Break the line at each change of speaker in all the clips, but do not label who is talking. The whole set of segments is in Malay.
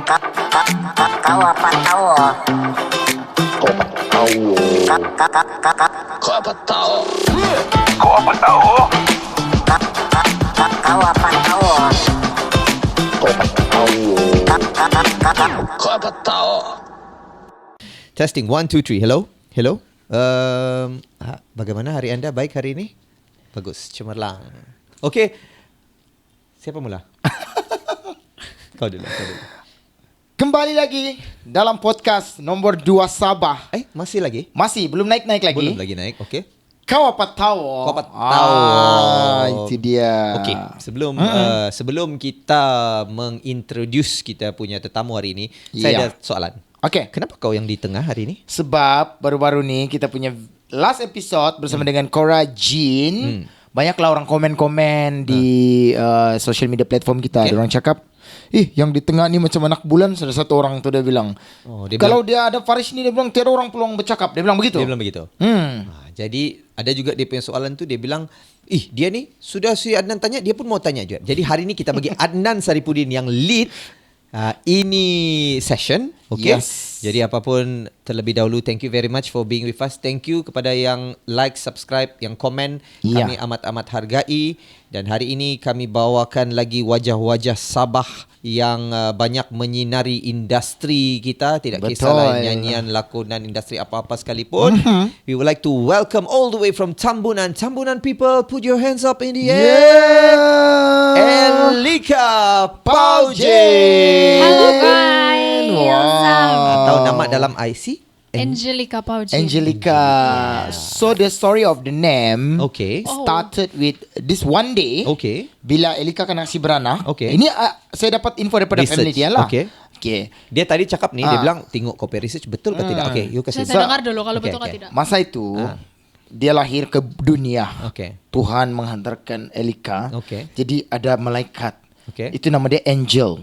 Kau apa tahu?
Kau apa tahu?
Kau apa tahu? Kau apa tahu?
Kau apa tahu?
Testing 1 2 3. Hello. Bagaimana hari anda? Baik hari ini? Bagus, cemerlang. Okey. Siapa mula? Kau dulu.
Kembali lagi dalam podcast nombor 2 Sabah.
Masih lagi?
Masih belum naik lagi.
Belum lagi naik. Okey.
Kau apa tahu?
Kau apa tahu?
Itu dia.
Okey, sebelum kita mengintroduce kita punya tetamu hari ini, saya ada soalan.
Okey.
Kenapa kau yang di tengah hari ini?
Sebab baru-baru ni kita punya last episode bersama dengan Cora Jean. Banyaklah orang komen-komen di social media platform kita.
Okay.
Ada orang cakap, yang di tengah ni macam anak bulan. Ada satu orang tu dia bilang, kalau dia ada Farish ni, dia bilang tiada orang peluang bercakap. Dia bilang begitu.
Jadi ada juga dia punya soalan tu, dia bilang, dia ni sudah si Adnan tanya, dia pun mau tanya juga. Jadi hari ni kita bagi Adnan Saripudin yang lead ini session. Okay.
Yes.
Jadi apapun, terlebih dahulu thank you very much for being with us. Thank you kepada yang like, subscribe, yang komen. Kami amat-amat hargai. Dan hari ini kami bawakan lagi wajah-wajah Sabah yang banyak menyinari industri kita. Tidak kisahlah nyanyian, lakonan, industri apa-apa sekalipun. We would like to welcome all the way from Tambunan. Tambunan people, put your hands up in the air. Elika Paujin.
Hello guys.
Atau nama dalam IC?
Angelica Paujin.
Angelica. So the story of the name started with this one day. Bila Elika kena aksi beranak. Ini saya dapat info daripada family dia lah. Okay.
Dia tadi cakap ni, dia bilang tengok copy research betul ke tidak. You kasih.
Saya dengar dulu kalau betul atau tidak.
Masa itu dia lahir ke dunia. Tuhan menghantarkan Elika. Jadi ada malaikat. Itu nama dia Angel.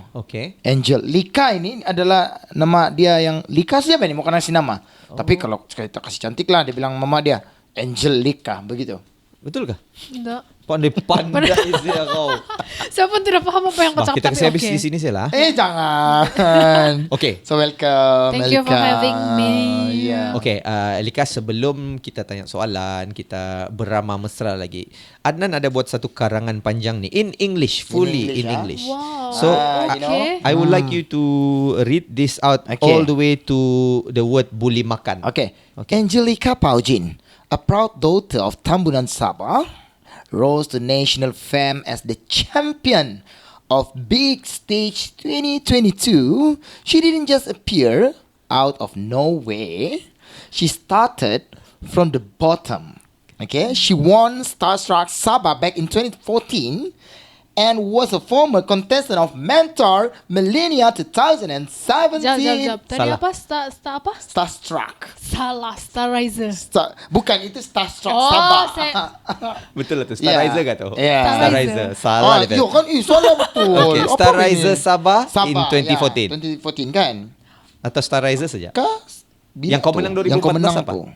Angel. Lika ini adalah nama dia yang Lika siapa ni? Mau kasih nama. Tapi kalau kita kasih cantik lah, dia bilang mama dia Angelica begitu.
Betul kah?
Enggak.
Pandai Izia kau.
Saya pun tidak faham apa yang kau cakap.
Kita kasih habis di sini saja lah.
Jangan.
Okay.
So welcome.
Thank you for having me.
Okay, Elika, sebelum kita tanya soalan, kita beramah mesra lagi. Adnan ada buat satu karangan panjang ni in English, fully in English.
Wow.
So I would like you to read this out all the way to the word buli makan.
Angelica Paujin, a proud daughter of Tambunan Sabah, rose to national fame as the champion of Big Stage 2022. She didn't just appear out of nowhere. She started from the bottom. She won Starstruck Sabah back in 2014 and was a former contestant of Mentor Millennia 2017.
Jap. Tadi apa? Apa?
Starstruck.
Salah, Starrizer.
Bukan, itu Starstruck Sabah.
Betul lah tu. Starrizer kah tu?
Starrizer.
Salah dia.
Salah betul.
Starrizer Sabah in 2014.
2014 kan?
Atau Starrizer saja?
Yang
kau menang 2014 apa?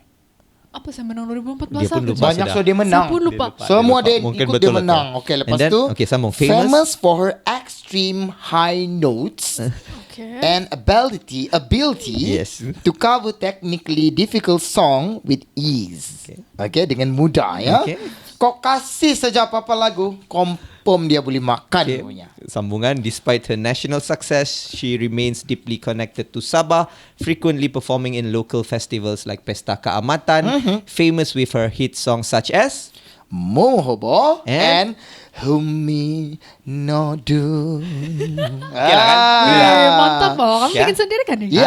Apa saya menang 2014?
Dia pun lupa.
Banyak so dia menang.
Saya pun lupa.
Semua dia
Mungkin
ikut
betul
dia menang. Lepas tu
sambung.
famous for her extreme high notes and ability to cover technically difficult song with ease. Dengan mudah ya. Kau kasih saja apa-apa lagu, confirm dia boleh makan punya.
Sambungan, despite her national success, she remains deeply connected to Sabah, frequently performing in local festivals like Pesta Keamatan, famous with her hit songs such as
Mohobo and Humi Nodu.
Mantap loh. Kamu bikin sendiri kan ini?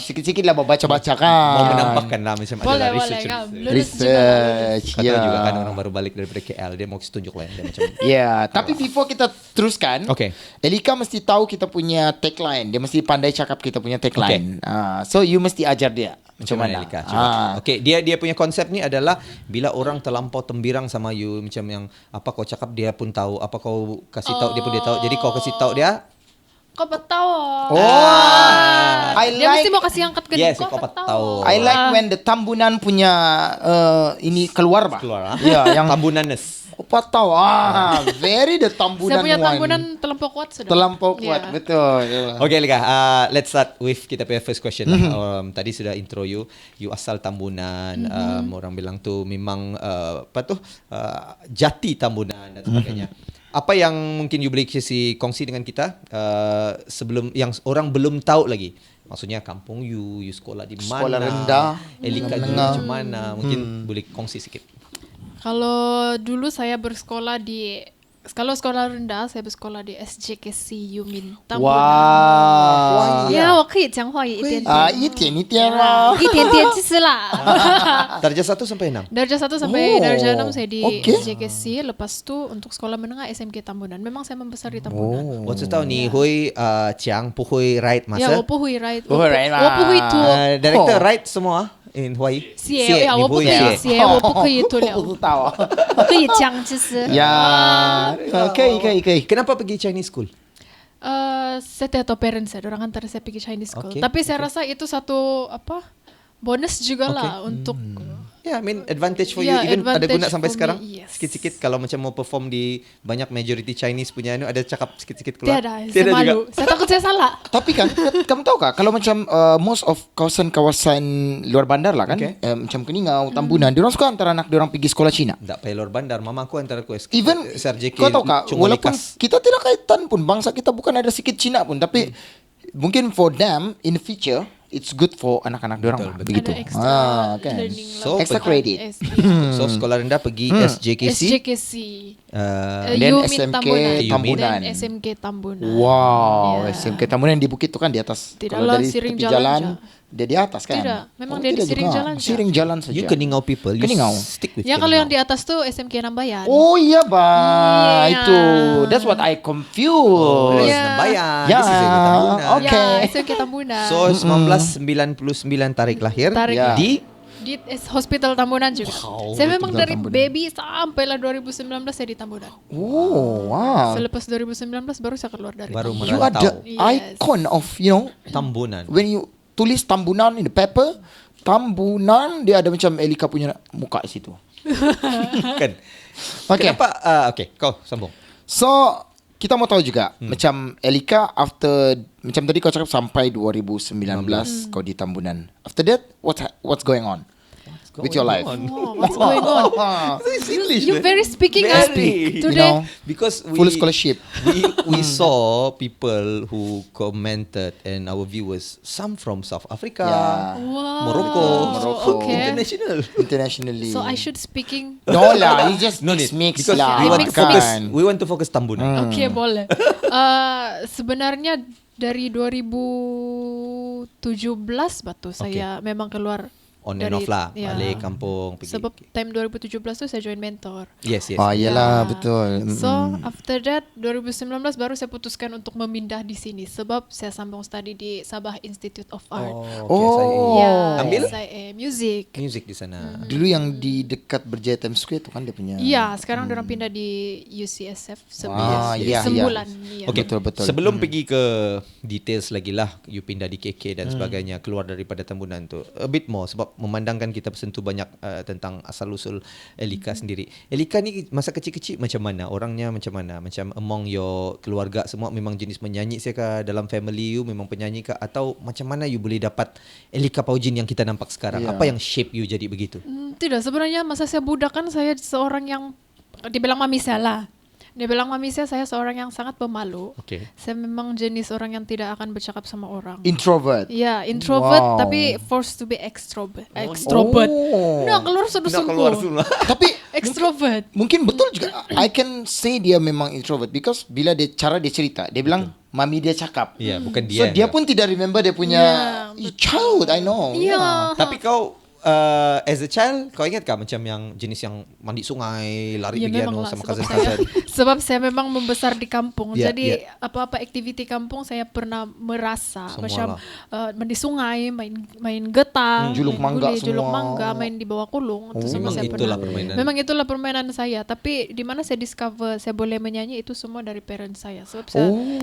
Sikit-sikit lah baca-baca kan.
Mau menampakkan lah macam ada research. Kata juga kan orang baru balik daripada KL, dia mau tunjuk lah dia macam.
Tapi before kita teruskan, Elika mesti tahu kita punya tagline. Dia mesti pandai cakap kita punya tagline. So you mesti ajar dia macam mana
Elika. Dia punya konsep ni adalah bila orang terlampau tembirang sama you, macam yang apa kau cakap dia pun tahu, apa kau kasih tahu dia pun dia tahu. Jadi kau kasih tahu dia,
kau tahu. Dia mesti mau kasih angkat ke dia. Kau tahu.
I like when the Tambunan punya ini keluar bah.
yang Tambunanes.
4 tahun. Very the Tambunan
Saya punya
one.
Tambunan terlampau kuat sudah.
Terlampau kuat,
Ya.
betul.
Okay, Lika, let's start with kita punya first question lah. Tadi sudah intro you asal Tambunan, orang bilang tu memang jati Tambunan dan sebagainya. Apa yang mungkin you boleh kongsi dengan kita sebelum yang orang belum tahu lagi? Maksudnya kampung you sekolah di mana?
Sekolah rendah,
Elika dulu
menengah.
macam mana? Mungkin boleh kongsi sikit.
Kalau dulu saya bersekolah di kalau sekolah rendah saya bersekolah di SJKC Yumin Tambunan.
Wow.
呀，我可以讲话一点点。
一点一点啦。
一点点就是啦。
Darjah 1 sampai 6.
Darjah 1 sampai
Oh,
darjah 6 saya di
okay.
SJKC. Lepas tu untuk sekolah menengah SMK Tambunan. Memang saya membesar di Tambunan.
我知道你会讲不会 ride
Ya,
masa.
我不会 ride，
不会 ride 吗？
我不会拖
Director ride semua in Hawaii.
鞋，呀，我不可以鞋，我不可以脱了，
不知道啊。
我可以讲就是。
Ya,可以。
Kenapa pergi Chinese school?
Saya tidak tahu parents saya, orang antar saya pergi Chinese school.
Okay,
Tapi saya rasa itu satu bonus juga lah untuk
Yeah, I mean advantage for
Yeah,
you even ada guna
advantage
sampai
for
sekarang.
me, yes.
Sikit-sikit kalau macam mau perform di banyak majority Chinese punya ada cakap sikit-sikit keluar.
Tiada, saya malu.
juga.
Saya takut saya salah.
Tapi kan, kamu tahu kah kalau macam most of kawasan-kawasan luar bandar lah kan,
Okay.
macam Keningau, Tambunan, diorang suka antara anak diorang pergi sekolah Cina.
Tak payah luar bandar. Mama aku antara aku
Even
SRJK.
kau tahu kak, walaupun kita tidak kaitan pun, bangsa kita bukan ada sikit Cina pun, tapi mungkin for them in the future it's good for anak-anak diorang lah, begitu.
Ada extra
Kan.
learning
So,
lah.
extra credit.
So sekolah rendah pergi SJKC.
SJKC.
Then
Yumin
SMK
Tambunan.
Tambunan.
Dan SMK Tambunan.
Wow,
Ya.
SMK Tambunan di bukit tu kan di atas.
Tidak
Kalau
lah,
dari
siring
tepi
jalan
dia di atas kan?
Tidak, memang dia di
tidak
siring
juga.
jalan saja.
Siring jalan saja.
You Keningau people. You
Keningau.
stick with
Ya kalau yang di
Keningau.
atas tuh SMK Nambayan.
Oh iya ba,
Iya.
itu. That's what I confused.
Yes,
Ya.
Nambayan.
Ya,
This is SMK Tambunan.
okay.
Ya, SMK Tambunan.
So 1999 tarik lahir
Tarik
Ya.
di
di Hospital Tambunan juga. Saya memang
Hospital
dari
Tambunan.
baby sampailah 2019 saya di Tambunan.
Oh, wow.
Selepas 2019 baru saya keluar dari
Baru
Tambunan.
You are the
merantau.
Yes.
icon of,
Tambunan.
when you tulis Tambunan in the paper, Tambunan dia ada macam Elika punya muka di situ.
Kan.
Okay.
Kenapa? Okay, kau sambung.
So kita mau tahu juga macam Elika after macam tadi kau cakap sampai 2019 kau di Tambunan. After that what's going on with your life?
Oh, what's going on?
It's English.
You very speaking us
Very.
today.
Because
Full scholarship.
we saw people who commented and our viewers, some from South Africa,
Yeah.
Wow.
Morocco,
Okay.
international.
Internationally.
So I should speaking.
No lah, you just
No need
mix
because
lah.
we want to focus.
kan.
We want to focus Tambunan.
Oke, boleh. Sebenarnya dari 2017 batu saya memang keluar
On and
dari-
off lah,
ya.
balik kampung pergi.
Sebab time 2017 tu saya join mentor.
Yes.
Oh iyalah
Ya.
betul.
So after that 2019 baru saya putuskan untuk memindah di sini sebab saya sambung study di Sabah Institute of Art.
Oh,
Ya,
Ambil?
saya music.
music di sana.
Dulu yang di dekat Berjaya Times Square tu kan dia punya.
Iya, sekarang orang pindah di UCSF
Ah, iya,
sebulan. Iya.
Okay,
Betul.
sebelum pergi ke details lagi lah, you pindah di KK dan sebagainya, keluar daripada Tambunan tu, a bit more sebab memandangkan kita bersentuh banyak tentang asal-usul Elika sendiri. Elika ni masa kecil-kecil macam mana? Orangnya macam mana? Macam among your keluarga semua memang jenis menyanyi saya kah? Dalam family you memang penyanyi kah? Atau macam mana you boleh dapat Elika Paujin yang kita nampak sekarang?
Yeah.
Apa yang shape you jadi begitu?
Tidak, sebenarnya masa saya budak kan saya seorang yang dibilang mami saya lah. Dibilang mami saya seorang yang sangat pemalu.
Okay.
Saya memang jenis orang yang tidak akan bercakap sama orang.
Introvert.
Ya, introvert
Wow.
tapi forced to be extrovert. Extrovert.
Oh.
Nak keluar sungguh-sungguh.
Tapi
Extrovert.
mungkin betul juga. I can say dia memang introvert because bila dia cara dia cerita, dia bilang mami dia cakap.
Ya, bukan dia.
So dia pun tidak remember dia punya
Ya,
child, I know.
Iya.
Tapi kau as a child, kau ingat kah macam yang jenis yang mandi sungai, lari
Ya
pergi
memang
anu
lah
sama
sebab
cousin-cousin?
sebab saya memang membesar di kampung.
Ya,
Jadi
ya.
apa-apa aktiviti kampung saya pernah merasa
Semua
macam
lah.
mandi sungai, main getang,
Juluk
main
mangga
guli, juluk
semua.
mangga, main di bawah kulung. Itu semua
Memang
saya
itulah
pernah.
permainan.
Memang itulah permainan saya. Tapi di mana saya discover saya boleh menyanyi itu semua dari parents saya. Sebab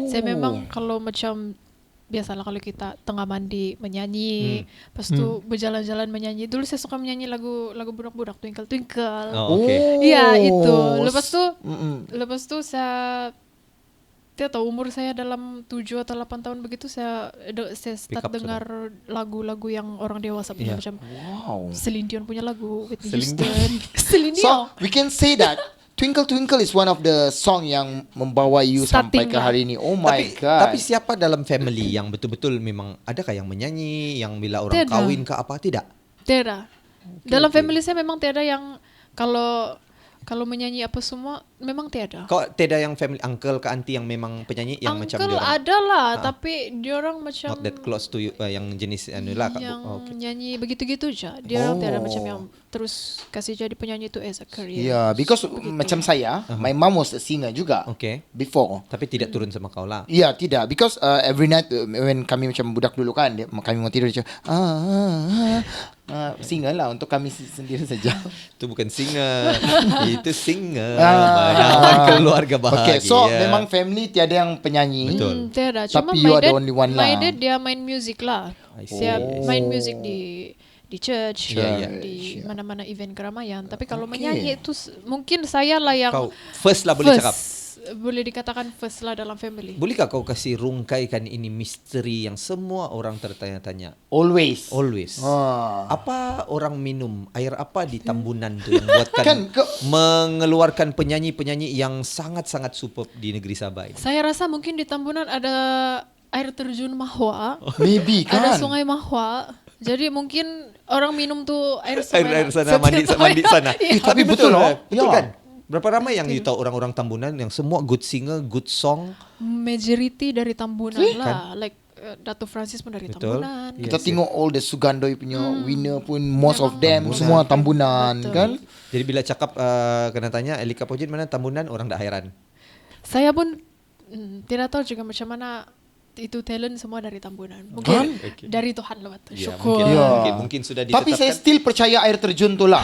saya memang kalau macam biasalah kalau kita tengah mandi menyanyi, lepas tu berjalan-jalan menyanyi. Dulu saya suka menyanyi lagu budak-budak, Twinkle Twinkle.
Oh, okay.
Iya itu. Lepas tu saya tidak tahu umur saya dalam 7 atau 8 tahun begitu saya
Pick
start
up
dengar lagu-lagu yang orang dewasa punya macam
Wow.
Celine Dion punya lagu, Whitney
Celine
Houston. Celine Dion.
So we can say that Twinkle Twinkle is one of the song yang membawa you sampai
Starting
ke
lah.
hari ini. Oh my god.
Tapi siapa dalam family yang betul-betul memang adakah yang menyanyi, yang bila orang
Tidak.
kahwin ke apa, tidak?
Tiada. Dalam family saya memang tiada yang kalau menyanyi apa semua memang tiada.
Kau tidak yang family uncle ke auntie yang memang penyanyi yang macam
Uncle
diorang
ada lah, tapi diorang macam
not that close to you, yang jenis anu lah Kak.
yang
Oh, okay.
nyanyi begitu-gitu aja. Diorang tiada macam yang terus kasih jadi penyanyi itu as a career.
Yeah, because macam saya, my mom was a singer juga.
Okay.
Before.
Tapi tidak turun sama kau lah.
Ya, tidak. Because every night when kami macam budak dulu kan, kami mau tidur macam singer lah untuk kami sendiri saja.
Itu bukan singer, itu singer. Banyak keluarga bahagia.
Okay, so memang family tiada yang penyanyi.
Betul.
Tiada. Cuma
Tapi you
my
are the
dad,
only one
my
lah.
dad dia main music lah.
I see.
Dia
Oh.
main music di church,
Yeah,
di mana-mana event keramaian. Tapi kalau
Okay.
menyanyi itu mungkin saya lah yang
Kau first lah boleh cakap.
boleh dikatakan first lah dalam family.
Bolehkah kau kasih rungkaikan ini misteri yang semua orang tertanya-tanya?
Always.
Always.
Ah.
Apa orang minum air apa di Tambunan tu yang buatkan
Kan,
mengeluarkan penyanyi-penyanyi yang sangat-sangat superb di negeri Sabah ini?
Saya rasa mungkin di Tambunan ada air terjun Mahwa,
Maybe kan.
ada sungai Mahwa. Jadi mungkin orang minum tuh air sungai.
Air sana mandi sana.
Iya.
Tapi betul loh.
Betul
Ya.
kan? Berapa ramai yang you tahu orang-orang Tambunan yang semua good singer, good song?
Majority dari Tambunan
Kan?
lah. Like Dato Francis pun dari
Betul.
Tambunan.
Kita tengok all the Sugandoi punya winner pun most of them semua Tambunan
Betul.
kan.
Jadi bila cakap kena tanya Elika Pojin mana Tambunan, orang tak heran.
Saya pun tidak tahu juga macam mana itu talent semua dari Tambunan. Mungkin
Okay.
dari Tuhan lewat.
Ya,
Syukur.
mungkin,
Ya.
mungkin sudah ditetapkan.
Tapi saya still percaya air terjun tu lah.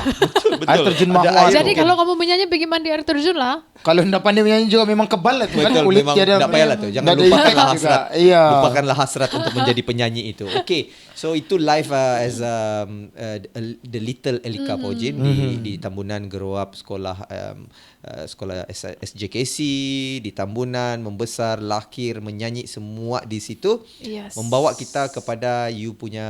Air terjun
Ada
Mahwa.
air.
Jadi
Mungkin.
kalau kamu menyanyi pergi mandi air terjun lah.
Kalau hendak pandai menyanyi juga memang kebal lah tu kan.
Betul,
Kulit
memang
tiada.
tak payahlah tu. Jangan
tak ada
lupakanlah
efek juga.
hasrat.
Iya.
Lupakanlah hasrat untuk menjadi penyanyi itu. Okay, so itu live as the little Elika Pojin di Tambunan, grow up sekolah sekolah SJKC di Tambunan, membesar, lahir, menyanyi semua di situ.
Yes.
Membawa kita kepada you punya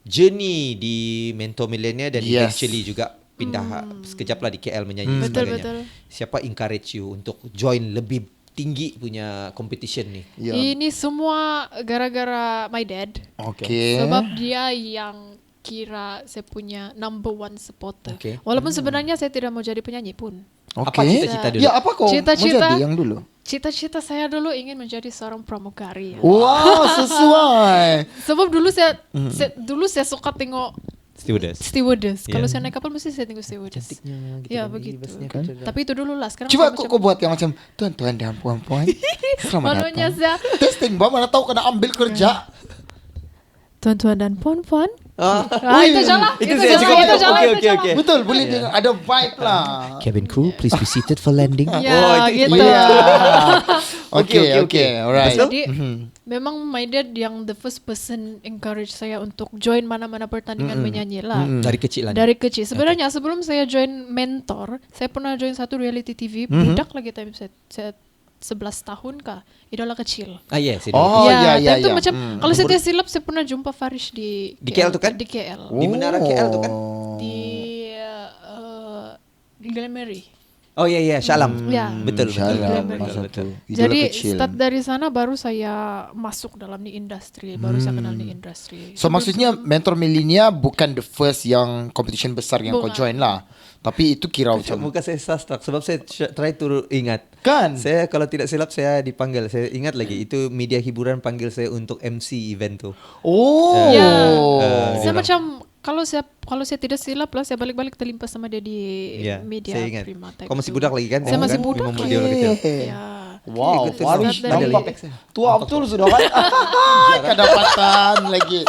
journey di Mentor Millennial dan
Yes.
eventually juga pindah sekejap lah di KL menyanyi
Betul,
sebagainya.
betul.
Siapa encourage you untuk join lebih tinggi punya competition ni?
Ya.
Ini semua gara-gara my dad.
Okay.
Sebab dia yang kira saya punya number one supporter.
Okay.
Walaupun sebenarnya saya tidak mau jadi penyanyi pun.
Apa
Okay.
cita-cita dulu?
Ya, apa kau mau
Cita-cita.
jadi yang dulu?
Cita-cita saya dulu ingin menjadi seorang pramugari.
Wow, sesuai.
Sebab dulu saya suka tengok stewardess. Kalau
Yeah.
saya naik kapal mesti saya tengok stewardess. Ya begitu.
Kan?
Tapi itu dulu lah. Sekarang
Coba
saya
kau buat yang macam tuan-tuan dan puan-puan. Selamat
malunya
datang.
saya.
Testing, Bang. Mana tahu kena ambil kerja.
Tuan-tuan dan puan-puan.
Wih,
Itu jalan.
itu saya cakap. Okay.
Betul, boleh dengar ada vibe lah.
Cabin crew, please be seated for landing.
Ya, gitu.
Ya.
Okay.
Okay, alright.
Jadi memang my dad yang the first person encourage saya untuk join mana-mana pertandingan menyanyi lah.
Dari kecil lah.
Dari kecil. Sebenarnya sebelum saya join Mentor, saya pernah join satu reality TV. Budak lagi time saya 11 tahun kah. Idola kecil.
Yes.
Oh, ya.
time tu macam kalau saya tidak silap saya pernah jumpa Farish di
KL tu kan?
Di KL.
Di Menara KL tu kan?
Di Glamary.
Oh ya, Syalam.
Ya.
Betul.
Syalam,
betul,
masa
betul.
tu. Idola
Jadi
kecil.
start dari sana baru saya masuk dalam ni industri, baru saya kenal ni industri.
So maksudnya Mentor Millennia bukan the first yang competition besar yang kau
Bukan.
join lah. Tapi itu kira macam
Muka saya sastrak sebab saya try to ingat.
Kan?
Saya kalau tidak silap saya dipanggil. Saya ingat lagi itu media hiburan panggil saya untuk MC event tu.
Oh.
Ya,
dia
saya macam kalau saya tidak silap lah saya balik-balik terlimpa sama dia di
Ya,
media
saya ingat.
Prima Tech
Kau masih
tu.
budak lagi kan?
Saya masih
Kan?
budak.
Memang dia orang kecil.
Ya.
Wow,
Okay,
Farish
Start dari-
nampak tua betul sudah kan? Kedapatan lagi.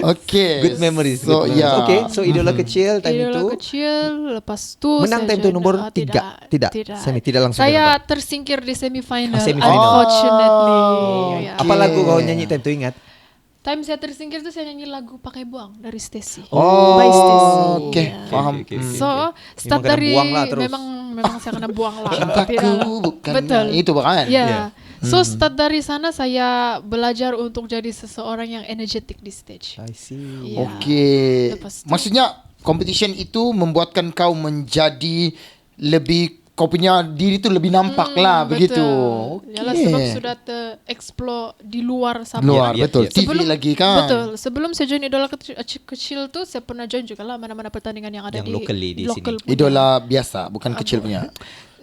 Okay.
Good memories.
So,
good memories.
yeah.
Okay, so idola kecil time
Idola
itu.
kecil, lepas tu
Menang
saya
time tu
join-
nombor
ah,
tiga. Tidak. Semi, tidak langsung
Saya
ke
tersingkir di semifinal.
Semifinal.
Unfortunately. Ya.
Apa lagu kau nyanyi time tu ingat?
Time saya tersingkir tu saya nyanyi lagu Pakai Buang dari Stacy.
Oh,
By Stacy.
okay.
Ya.
Faham.
Okay.
So, start
Memang kena
dari
buang lah terus.
memang saya kena buang lah.
Cintaku bukan
Betul.
itu bukan?
Ya.
Yeah.
So start dari sana saya belajar untuk jadi seseorang yang energetic di stage.
I see.
Ya.
Okay.
Lepas tu-
Maksudnya competition itu membuatkan kau menjadi lebih, kau punya diri tu lebih nampak lah begitu. Okay.
Yalah, sebab sudah explore di luar Sabah.
Luar
Ya, ya,
betul.
ya.
TV lagi kan.
Betul. Sebelum saya join idola kecil tu saya pernah join juga lah mana-mana pertandingan yang ada
Yang
di
locally di
local
sini.
punya.
Idola biasa, bukan kecil punya.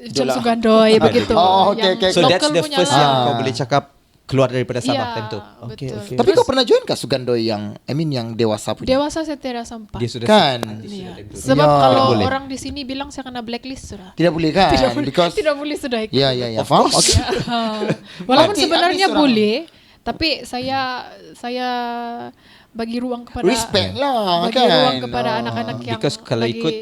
Jam Sugandoi begitu.
Oh, okay,
Yang
okay.
So that's
local
the
punya
first
lah.
yang kau boleh cakap keluar daripada Sabah
Ya,
time tu. Okay,
betul.
okay.
Tapi kau pernah join kah Sugandoi yang, I mean yang dewasa punya?
Dewasa saya tidak sempat.
Dia sudah
Kan?
Iya.
time tu.
Sebab
Ya.
kalau
Boleh.
orang di sini bilang saya kena blacklist sudah.
Tidak boleh kan?
Tidak boleh,
Because
tidak boleh sudah ikut.
ya ya ya, faham? Okay.
Walaupun
Berarti
sebenarnya
habis orang-
boleh, tapi saya bagi ruang kepada
Respect lah
bagi
kan.
ruang kepada anak-anak yang
Because kalau
lagi
ikut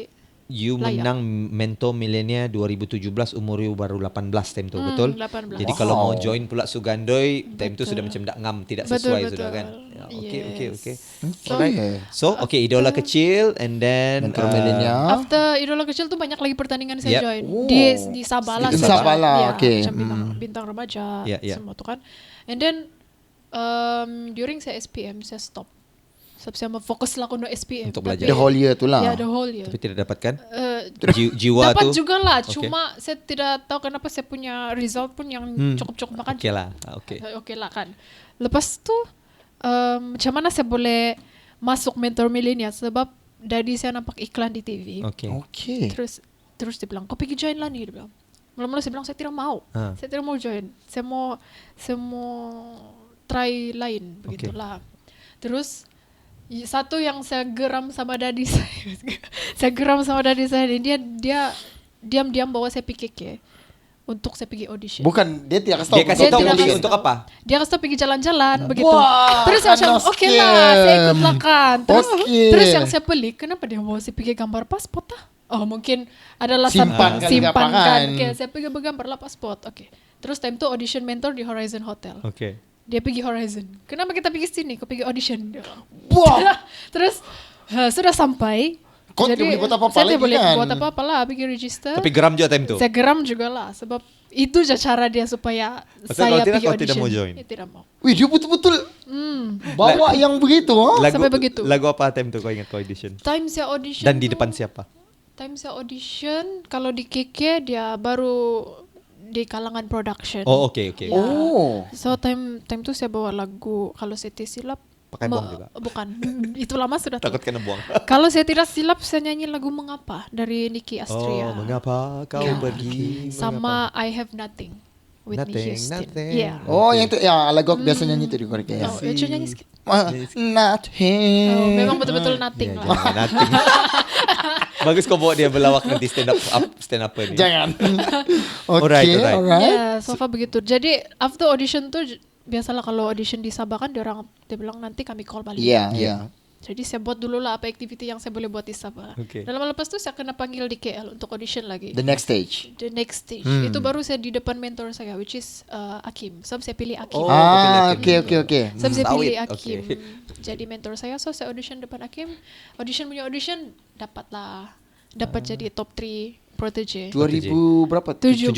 you
layak.
menang Mentor Millennia 2017 umur you baru 18 time tu, betul?
18.
Jadi kalau mau join pula Sugandoi time tu sudah macam tak ngam, tidak sesuai sudah kan. Ya, okay, okay, okay.
So,
Okay.
So, okay, idola kecil and then
Mentor Millennia.
after idola kecil tuh banyak lagi pertandingan
Yep.
saya join
Oh.
di Sabah lah.
Di
semua.
Sabah lah,
Ya,
okay.
Macam bintang remaja
Yeah, yeah.
semua tuh kan. And then during saya SPM saya stop. Sebab saya mau fokus lah kuno SPM.
Untuk belajar.
The whole year tu lah.
Ya, the whole year.
Tapi tidak dapatkan
Eh,
jiwa
dapat
tu.
juga lah,
Okay.
cuma saya tidak tahu kenapa saya punya result pun yang cukup-cukup makan.
Okay lah. Okay.
Oke lah kan. Lepas tu macam mana saya boleh masuk mentor milenial sebab dari saya nampak iklan di TV.
Okay.
Okay.
Terus dia bilang, kau pergi join lah nih, dia bilang. Mula-mula saya bilang saya tidak mau.
Ah.
Saya tidak mau join. Saya mau try lain begitulah. Terus satu yang saya geram sama dadi saya. Saya geram sama dadi saya ini dia diam-diam bawa saya PKK untuk saya pergi audition.
Bukan, dia tidak kasih tahu.
Dia kasih
Dia
tahu
tidak
audition
kasih
untuk
tahu.
apa?
Dia kasih tahu pergi jalan-jalan begitu.
Wah,
Terus saya macam
kena
oke lah, saya ikut lah kan.
Okey.
Terus yang saya pelik, kenapa dia bawa saya pergi gambar pasport ah? Oh mungkin adalah
Simpan kali
simpan
apa kan.
kan. Okay, saya pergi bergambar lah pasport. Oke. Terus time tu audition mentor di Horizon Hotel.
Okay.
Dia pergi Horizon. Kenapa kita pergi sini? Kau pergi audition. Dia bilang.
Wah.
Terus sudah sampai.
Kau tidak boleh buat apa-apa
saya
lagi
tidak boleh
kan?
buat apa-apa lah, pergi register.
Tapi geram juga time tu.
Saya geram juga lah sebab itu je cara dia supaya
Pasal
saya
kalau tidak,
pergi
kau
audition.
tidak mau join?
Tidak mau.
Wih, dia betul-betul bawa yang begitu. Ha?
Sampai begitu.
Lagu apa time tu kau ingat kau audition?
Time saya audition
Dan di
tu-
depan siapa?
Time saya audition kalau di KK dia baru di kalangan production.
Oh, okay, okay.
Ya.
Oh.
So time tu saya bawa lagu kalau saya tidak silap
Pakai buang juga?
Bukan. Itu lama sudah tahu.
Takut kena buang.
Kalau saya tidak silap saya nyanyi lagu Mengapa dari Nicky Astria.
Oh, mengapa kau
Ya.
pergi?
Sama I Have Nothing. Whitney
Nothing,
Houston.
nothing.
Yeah.
Oh, yang tu ya, lagu aku biasa nyanyi tu di korek ya.
Oh, coba nyanyi sikit.
Nothing.
Oh, memang betul-betul nothing
Ya,
lah.
jangan, nothing. Bagus kau bawa dia berlawak nanti stand up ni.
Jangan.
Alright,
Okay,
alright.
alright.
Ya, so far begitu. Jadi after audition tuh biasalah kalau audition di Sabah kan dia bilang nanti kami call balik.
Iya,
Iya.
iya.
Jadi saya buat dulu lah apa activity yang saya boleh buat di Sabah.
Okay.
Dan lama lepas tu saya kena panggil di KL untuk audition lagi.
The next stage.
The next stage. Itu baru saya di depan mentor saya which is Akim. So saya pilih Akim.
Oh, kau pilih
Ah,
Hakim.
okay, okay, okay.
So saya
Sawit,
pilih
okay.
Akim. Jadi mentor saya. So saya audition depan Akim. Audition dapat jadi top 3 protege.
2000 berapa?
17.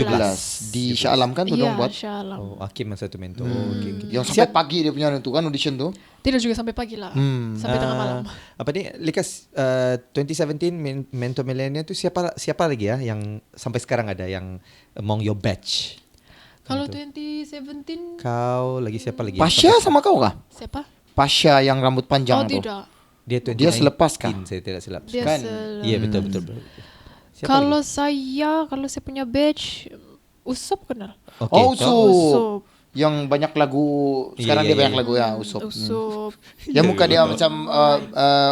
Di Shah Alam kan tu
Iya,
dong buat.
Shah Alam.
Oh, Hakim masa tu mentor. Okay, okay.
Yang sampai pagi dia punya tu kan audition tu.
Tidak juga sampai pagi lah. Sampai tengah malam.
Apa ni? Likas 2017 Mentor Millennia tu siapa lagi ya yang sampai sekarang ada yang among your batch?
Kalau 2017
Kau lagi siapa lagi?
Pasha sama kau kah?
siapa?
Pasha yang rambut
Oh
panjang tu.
tidak.
Dia
Dia selepas kah?
Saya tidak silap.
Dia
Kan?
Iya betul betul. Siapa
Kalau
lagi?
kalau saya punya batch Usop kenal.
Okay,
Oh,
kau-
Usop.
Yang banyak lagu sekarang
Iya,
dia
iya,
banyak
iya.
lagu ya Usop.
Usop.
Yang muka dia macam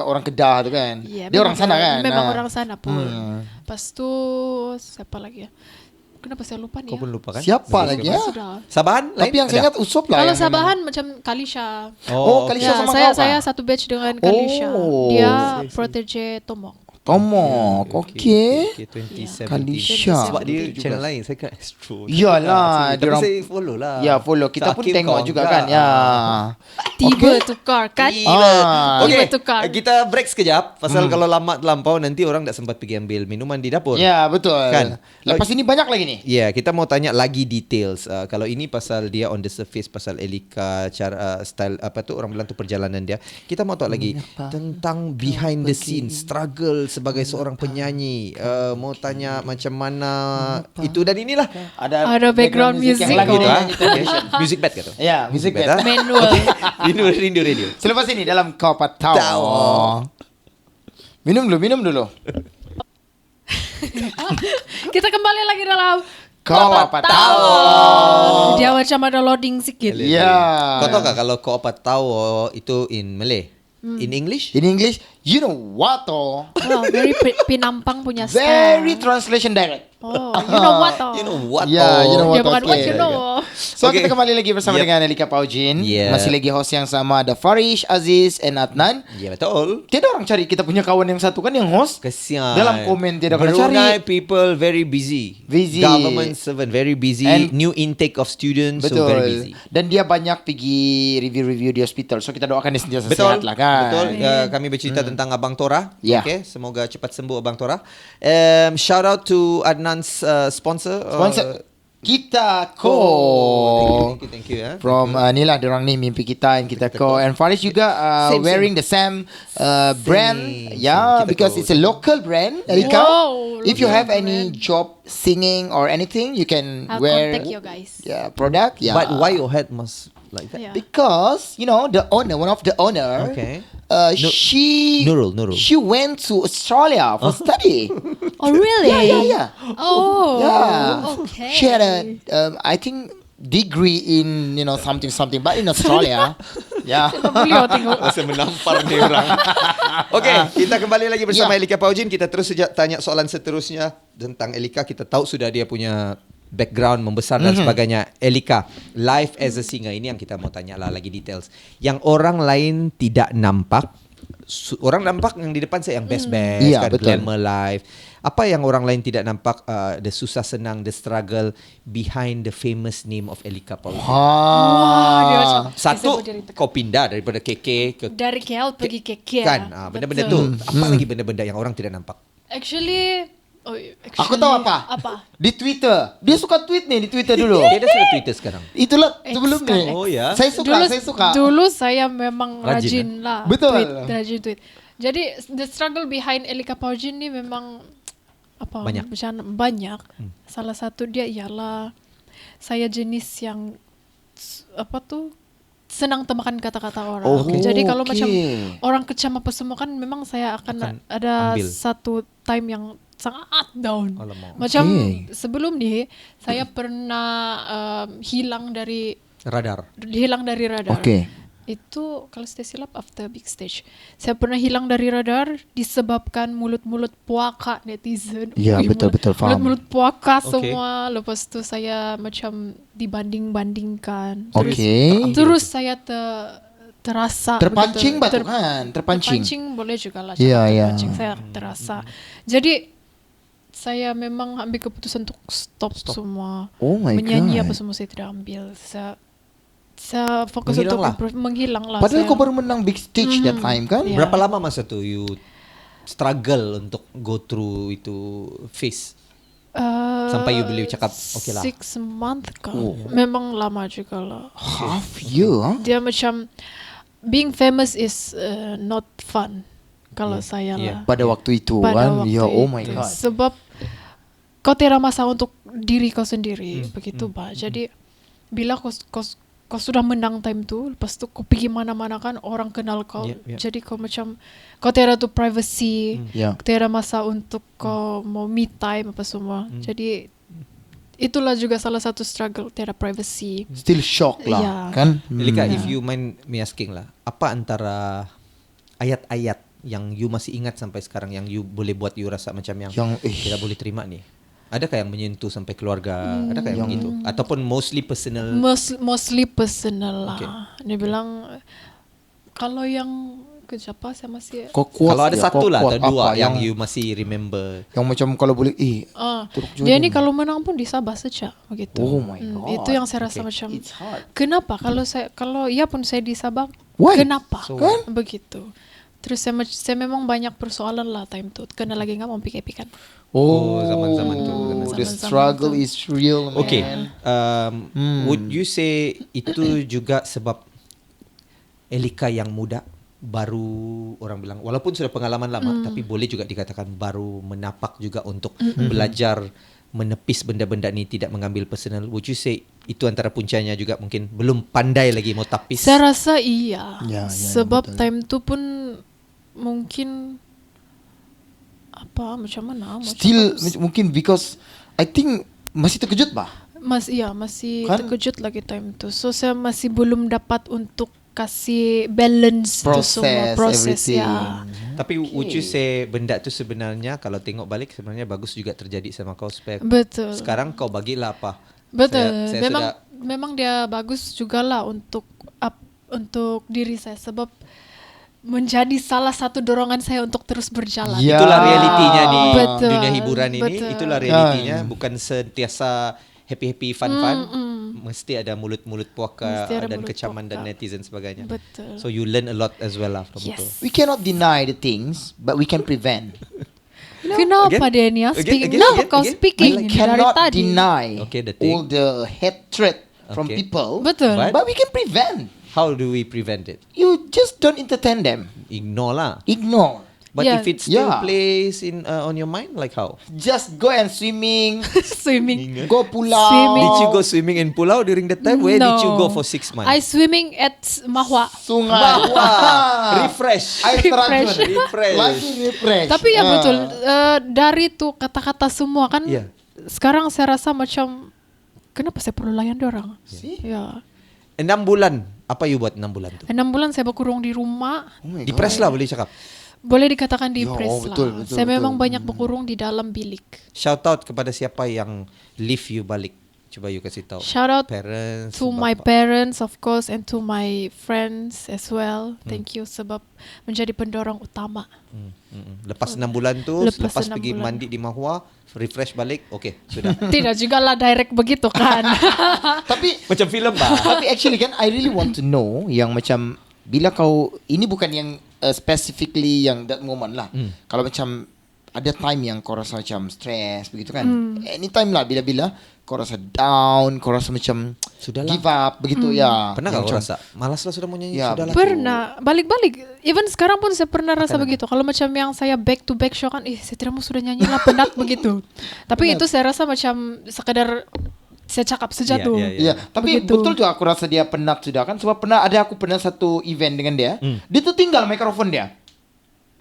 orang Kedah tu kan.
Iya,
Dia orang
memang
sana kan.
Memang
Ah.
orang sana pun. Lepas tu siapa lagi ya? kenapa saya lupa nih
Kau pun lupa kan?
Siapa lagi ya?
Sudah.
Sabahan lain?
Tapi yang saya
Ada?
ingat Usop lah.
Kalau
yang
Sabahan macam Kalisha.
Oh, Kalisha
Ya,
sama
saya
kau,
saya
Pak?
satu batch dengan Kalisha.
Oh.
Dia protege Tomok.
Tomok. Okey.
2017.
Kalisha.
Sebab dia
2017.
channel lain. Saya kan Astro.
Iyalah,
Tapi
diorang-
saya follow lah.
Ya, follow. Kita pun
Sakil
tengok
kau
juga
enggak.
kan. Ya.
Tiba tukar kan?
Okey,
Tiba tukar.
kita break sekejap. Pasal kalau lama terlampau nanti orang tak sempat pergi ambil minuman di dapur.
Ya, betul.
Kan?
Lepas ini banyak lagi nih.
Ya, kita mau tanya lagi details. Kalau ini pasal dia on the surface, pasal Elika, cara style apa tu orang bilang tu perjalanan dia. Kita mau tahu lagi tentang behind the scenes, struggle sebagai seorang penyanyi. Mau tanya macam mana itu dan inilah.
Ada background music
yang lagi
kau.
dia
Ah,
nyanyi
okay.
television.
Music bed kata.
Ya, music bed.
ah?
Manual.
Rindu radio.
Selepas ini dalam Kau Tahu.
Tahu.
Minum dulu.
Kita kembali lagi dalam
Kau Tahu.
Dia macam ada loading sikit.
Ya.
Kau tahu tak kalau kau apa tahu itu in Malay? In English?
In English, you know what? Oh?
Wow, very Pinampang punya
Very
style.
translation direct.
Oh, you know what? Oh.
You know what?
Ya, you know
Dia
what?
bukan what
Okay.
you know.
So
Okay.
kita kembali lagi bersama
Yep.
dengan Elika Paujin.
Yeah.
Masih lagi host yang sama, ada Farish, Aziz, and Adnan.
Ya betul.
Tiada orang cari kita punya kawan yang satu kan yang host.
Kesian.
Dalam komen tidak kena
Brunei
cari.
people very busy.
Busy.
Government servant very busy.
And-
New intake of students
Betul.
so very busy.
Dan dia banyak pergi review-review di hospital. So kita doakan dia sentiasa
Betul.
sehat lah kan.
Betul. Kami bercerita tentang Abang Tora.
Ya.
Okay. Semoga cepat sembuh Abang Tora. Shout out to Adnan's sponsor.
Sponsor Kita
Thank
Ko.
you.
From ni lah diorang ni mimpi kita and kita ko. And Farish juga
Same,
wearing the same brand. Yeah,
Kita
because
Ko.
it's a local brand. Erika,
Wow,
if you
local
have any
brand.
job singing or anything, you can
I'll
wear
contact you guys.
product. Yeah.
But why your head must like that?
Yeah.
Because you know the owner, one of the owner,
Okay.
she
Nurul.
she went to Australia for study.
Oh, really?
Yeah.
Oh,
Yeah.
okay.
She had a, I think, degree in something, but in Australia. Yeah.
Beliau tengok.
Masa menampar ni orang. Okey, kita kembali lagi bersama
Ya.
Elika Paujin. Kita terus saja tanya soalan seterusnya tentang Elika. Kita tahu sudah dia punya background membesar dan sebagainya. Elika, life as a singer, ini yang kita mau tanya lah lagi details. Yang orang lain tidak nampak, orang nampak yang di depan saya yang best
Iya,
kan,
betul.
glamour life. Apa yang orang lain tidak nampak, the susah senang, the struggle behind the famous name of Elika Paujin.
Wah, dia macam
Satu,
saya cerita.
kau pindah daripada KK ke
Dari KL pergi ke KL.
kan, benda-benda tu.
Betul.
Apa lagi benda-benda yang orang tidak nampak?
Actually,
Aku tahu apa.
Apa?
Di Twitter. Dia suka tweet nih di Twitter dulu.
Dia dah sudah Twitter sekarang.
Itulah
X
sebelum
kan,
nih.
X.
Oh, ya?
Saya suka.
Dulu saya memang
Rajin,
rajin lah.
Betul.
Rajin tweet. Jadi the struggle behind Elika Paujin ni memang apa?
Banyak.
Banyak. Salah satu dia ialah saya jenis yang apa tu? Senang temakan kata-kata orang.
Oh,
Jadi kalau
okey.
macam orang kecam apa semua kan memang saya akan ada
ambil.
satu time yang sangat down.
Alamak.
Macam
Okey.
sebelum ni saya pernah hilang dari
Radar.
radar.
Okey.
Itu kalau saya silap after big stage. Saya pernah hilang dari radar disebabkan mulut-mulut puaka netizen.
Ya,
Ui,
betul, faham.
Mulut-mulut puaka
Okey.
semua. Lepas tu saya macam dibanding-bandingkan. Terus saya terasa
Terpancing
begitu.
batu kan? Terpancing.
Terpancing boleh juga lah.
Ya, ya.
Terpancing saya terasa. Jadi saya memang ambil keputusan untuk stop. Semua.
Oh my
Menyanyi
God.
apa semua saya tidak ambil. Saya fokus
Menghilang
untuk
lah.
menghilang lah.
Padahal
saya.
kau baru menang big stage that time kan?
Ya.
Berapa lama masa tu you struggle untuk go through itu phase? Sampai you boleh cakap, okay lah.
6 month kan.
Oh.
Memang lama juga lah.
Half year, huh?
Dia macam being famous is not fun kalau saya
Yeah.
lah.
Pada waktu itu
Pada
kan?
waktu
Ya, oh my
itu.
god.
Sebab kau tidak masa untuk diri kau sendiri, begitu bah. Jadi bila kau sudah menang time tu, lepas tu kau pergi mana-mana kan orang kenal kau.
Yeah, yeah.
Jadi kau macam kau tiada tu privacy,
Ya.
tiada masa untuk kau mau me time apa semua. Jadi itulah juga salah satu struggle, tiada privacy.
Still shock lah,
Ya.
kan?
Elika, if you mind me asking lah, apa antara ayat-ayat yang you masih ingat sampai sekarang yang you boleh buat you rasa macam yang
Yang,
tidak boleh terima ni? Adakah yang menyentuh sampai keluarga? Adakah yang begitu? Ataupun mostly personal?
Mostly personal lah.
Okay.
Dia bilang kalau yang ke siapa saya masih
Kalau ada satu lah atau dua
apa
yang you masih remember.
yang macam kalau boleh turuk
dia
jodoh.
ni kalau menang pun di Sabah saja begitu.
Oh my God.
Itu yang saya rasa macam
It's hard.
kenapa kalau ia pun saya di Sabah
Why?
kenapa
So,
begitu. Terus saya memang banyak persoalan lah time tu kena lagi nggak mau pikir-pikir.
zaman-zaman tu.
The
Zaman-zaman
struggle
tu.
is real, man.
Okay, would you say itu juga sebab Elika yang muda baru orang bilang walaupun sudah pengalaman lama tapi boleh juga dikatakan baru menapak juga untuk belajar menepis benda-benda ni, tidak mengambil personal. Would you say itu antara puncanya juga mungkin belum pandai lagi mau tapis?
Saya rasa iya.
Ya,
Sebab
betul.
time tu pun mungkin apa macam mana?
Still mungkin because I think masih terkejut bah.
Masih
Kan?
terkejut lagi time tu. So saya masih belum dapat untuk kasih balance tu semua proses
everything.
ya.
Tapi would you say benda tu sebenarnya kalau tengok balik sebenarnya bagus juga terjadi sama kau supaya
Betul.
sekarang kau bagilah apa?
Betul.
Saya
Memang dia bagus jugalah untuk diri saya sebab menjadi salah satu dorongan saya untuk terus berjalan.
Ya.
Itulah realitinya di
Betul,
dunia hiburan ini.
betul.
Itulah realitinya, bukan sentiasa happy-happy, fun-fun. Mesti ada mulut-mulut puaka
Mesti ada
dan
mulut
kecaman dan
puaka.
netizen sebagainya.
Betul.
So you learn a lot as well lah from itu.
Yes.
We cannot deny the things, but we can prevent.
Kenapa
again,
Dania
again,
speaking? Kenapa
again,
kau
again.
speaking
We
dari
cannot
tadi?
deny
Okay, the thing.
all the hatred from
Okay.
people.
Betul.
But we can prevent.
How do we prevent it?
You just don't entertain them.
Ignore lah.
Ignore.
But
Yeah.
if it still
Yeah.
plays in on your mind, like how?
Just go and swimming.
Swimming.
Go pulau.
Swimming.
Did you go swimming in Pulau during that time? Where did you go for 6 months?
I swimming at Mahwa.
Sungai.
Refresh.
Air terjun.
Refresh.
Lagi refresh.
Tapi ya betul dari tuh kata-kata semua kan.
Yeah.
Sekarang saya rasa macam kenapa saya perlu layan orang?
See?
Ya.
6 bulan. Apa you buat 6 bulan tu?
6 bulan saya berkurung di rumah.
Oh my
Depres
God.
lah boleh cakap.
Boleh dikatakan di
Ya,
press lah.
betul,
Saya
betul.
memang banyak berkurung di dalam bilik.
Shout out kepada siapa yang lift you balik. Coba you kasih tahu.
Shout out
Parents.
to my
bapa.
parents of course and to my friends as well. Thank you sebab menjadi pendorong utama.
Lepas 6 bulan tu,
Lepas
lepas
6
pergi
bulan.
mandi di Mahua, refresh balik, okay, sudah.
Tidak juga lah direct begitu kan.
Tapi
Macam filem bah.
Tapi actually kan I really want to know yang macam bila kau ini bukan yang specifically yang that moment lah. Kalau macam ada time yang kau rasa macam stress begitu kan. Anytime lah bila-bila kau rasa down, kau rasa macam
Sudahlah.
give up begitu ya.
Pernah
Yang
kau
macam-
rasa? Malas lah sudah mau nyanyi,
Ya,
sudahlah.
Pernah balik-balik. Even sekarang pun saya pernah rasa begitu. Kalau macam yang saya back to back show kan, saya tidak mau sudah nyanyi lah penat begitu. Tapi itu saya rasa macam sekadar saya cakap saja
Iya,
tuh.
iya,
Ya, tapi
Begitu.
betul juga aku rasa dia penat sudah kan sebab aku pernah satu event dengan dia. Dia tuh tinggal mikrofon dia.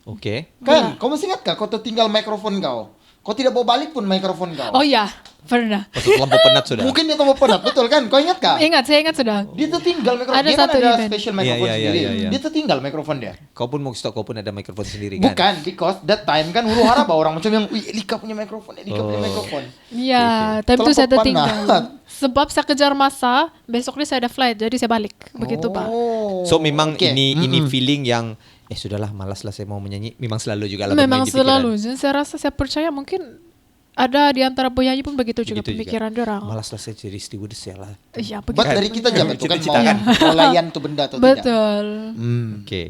Okay.
Kan? Kau masih ingat kah kau tertinggal mikrofon kau? Kau tidak bawa balik pun mikrofon kau.
Oh ya, pernah.
Pas terlampau penat sudah.
Mungkin dia tambah penat, betul kan? Kau ingat kah?
Saya ingat sudah.
Dia tertinggal mikrofon.
Ada
Dia kan
satu
ada
event.
special mikrofon
Iya, iya,
sendiri.
iya, iya.
Dia tertinggal mikrofon dia.
Kau pun mau stop, kau pun ada mikrofon sendiri kan?
Bukan, because that time kan huru hara bahwa orang macam yang, wih, Elika punya mikrofon, Elika punya mikrofon.
Iya, time itu saya
Terlampau
tertinggal.
penat.
Sebab saya kejar masa, besoknya saya ada flight, jadi saya balik. Begitu Pak.
Oh,
So memang
okay.
ini feeling yang sudahlah malas lah saya mau menyanyi. Memang selalu juga lah
Memang
bermain di pikiran.
selalu. Jadi saya rasa saya percaya mungkin ada di antara penyanyi pun begitu juga
Begitu
pemikiran orang.
Malas lah saya jadi stewardess ya lah.
Iya,
But
begitu.
dari kita jangan tuh kan
Cita-cita kan?
mau layan tuh benda atau tidak.
Betul.
Okay.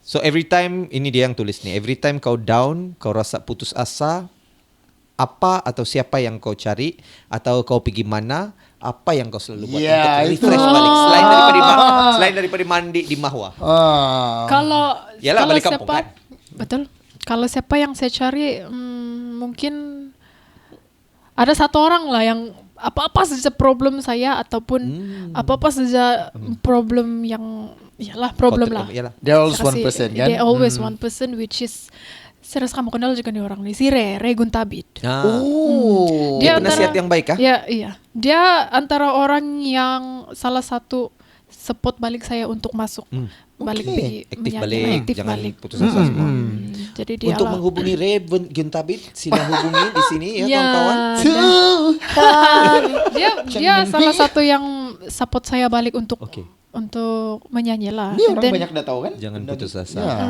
So every time, ini dia yang tulis nih. Every time kau down, kau rasa putus asa, apa atau siapa yang kau cari, atau kau pergi mana, apa yang kau selalu buat
Ya,
untuk
itu.
refresh balik selain daripada mandi di Mahwa.
Kalau
Yalah,
kalau
balik kampung,
siapa,
kan?
betul. Kalau siapa yang saya cari, mungkin ada satu orang lah yang apa-apa saja problem saya ataupun apa-apa saja problem yang iyalah problem
Kau
lah.
iyalah.
There always
Saya
one
kasih-
person kan.
There always one person which is saya rasa kamu kenal juga nih orang nih, si Re Guntabit.
Oh.
Dia penasihat yang baik kah?
Ya, iya. Dia antara orang yang salah satu support balik saya untuk masuk balik
Okay.
pergi
Aktif
menyanyi,
balik,
aktif
jangan
balik.
putus asa semua.
Jadi dia
Untuk menghubungi Raven Gintabit, sila hubungi di sini ya kawan-kawan.
dia salah satu yang support saya balik untuk
Okey.
untuk menyanyi lah.
Ni orang
Then,
banyak dah tahu kan?
Jangan putus asa.
Ya.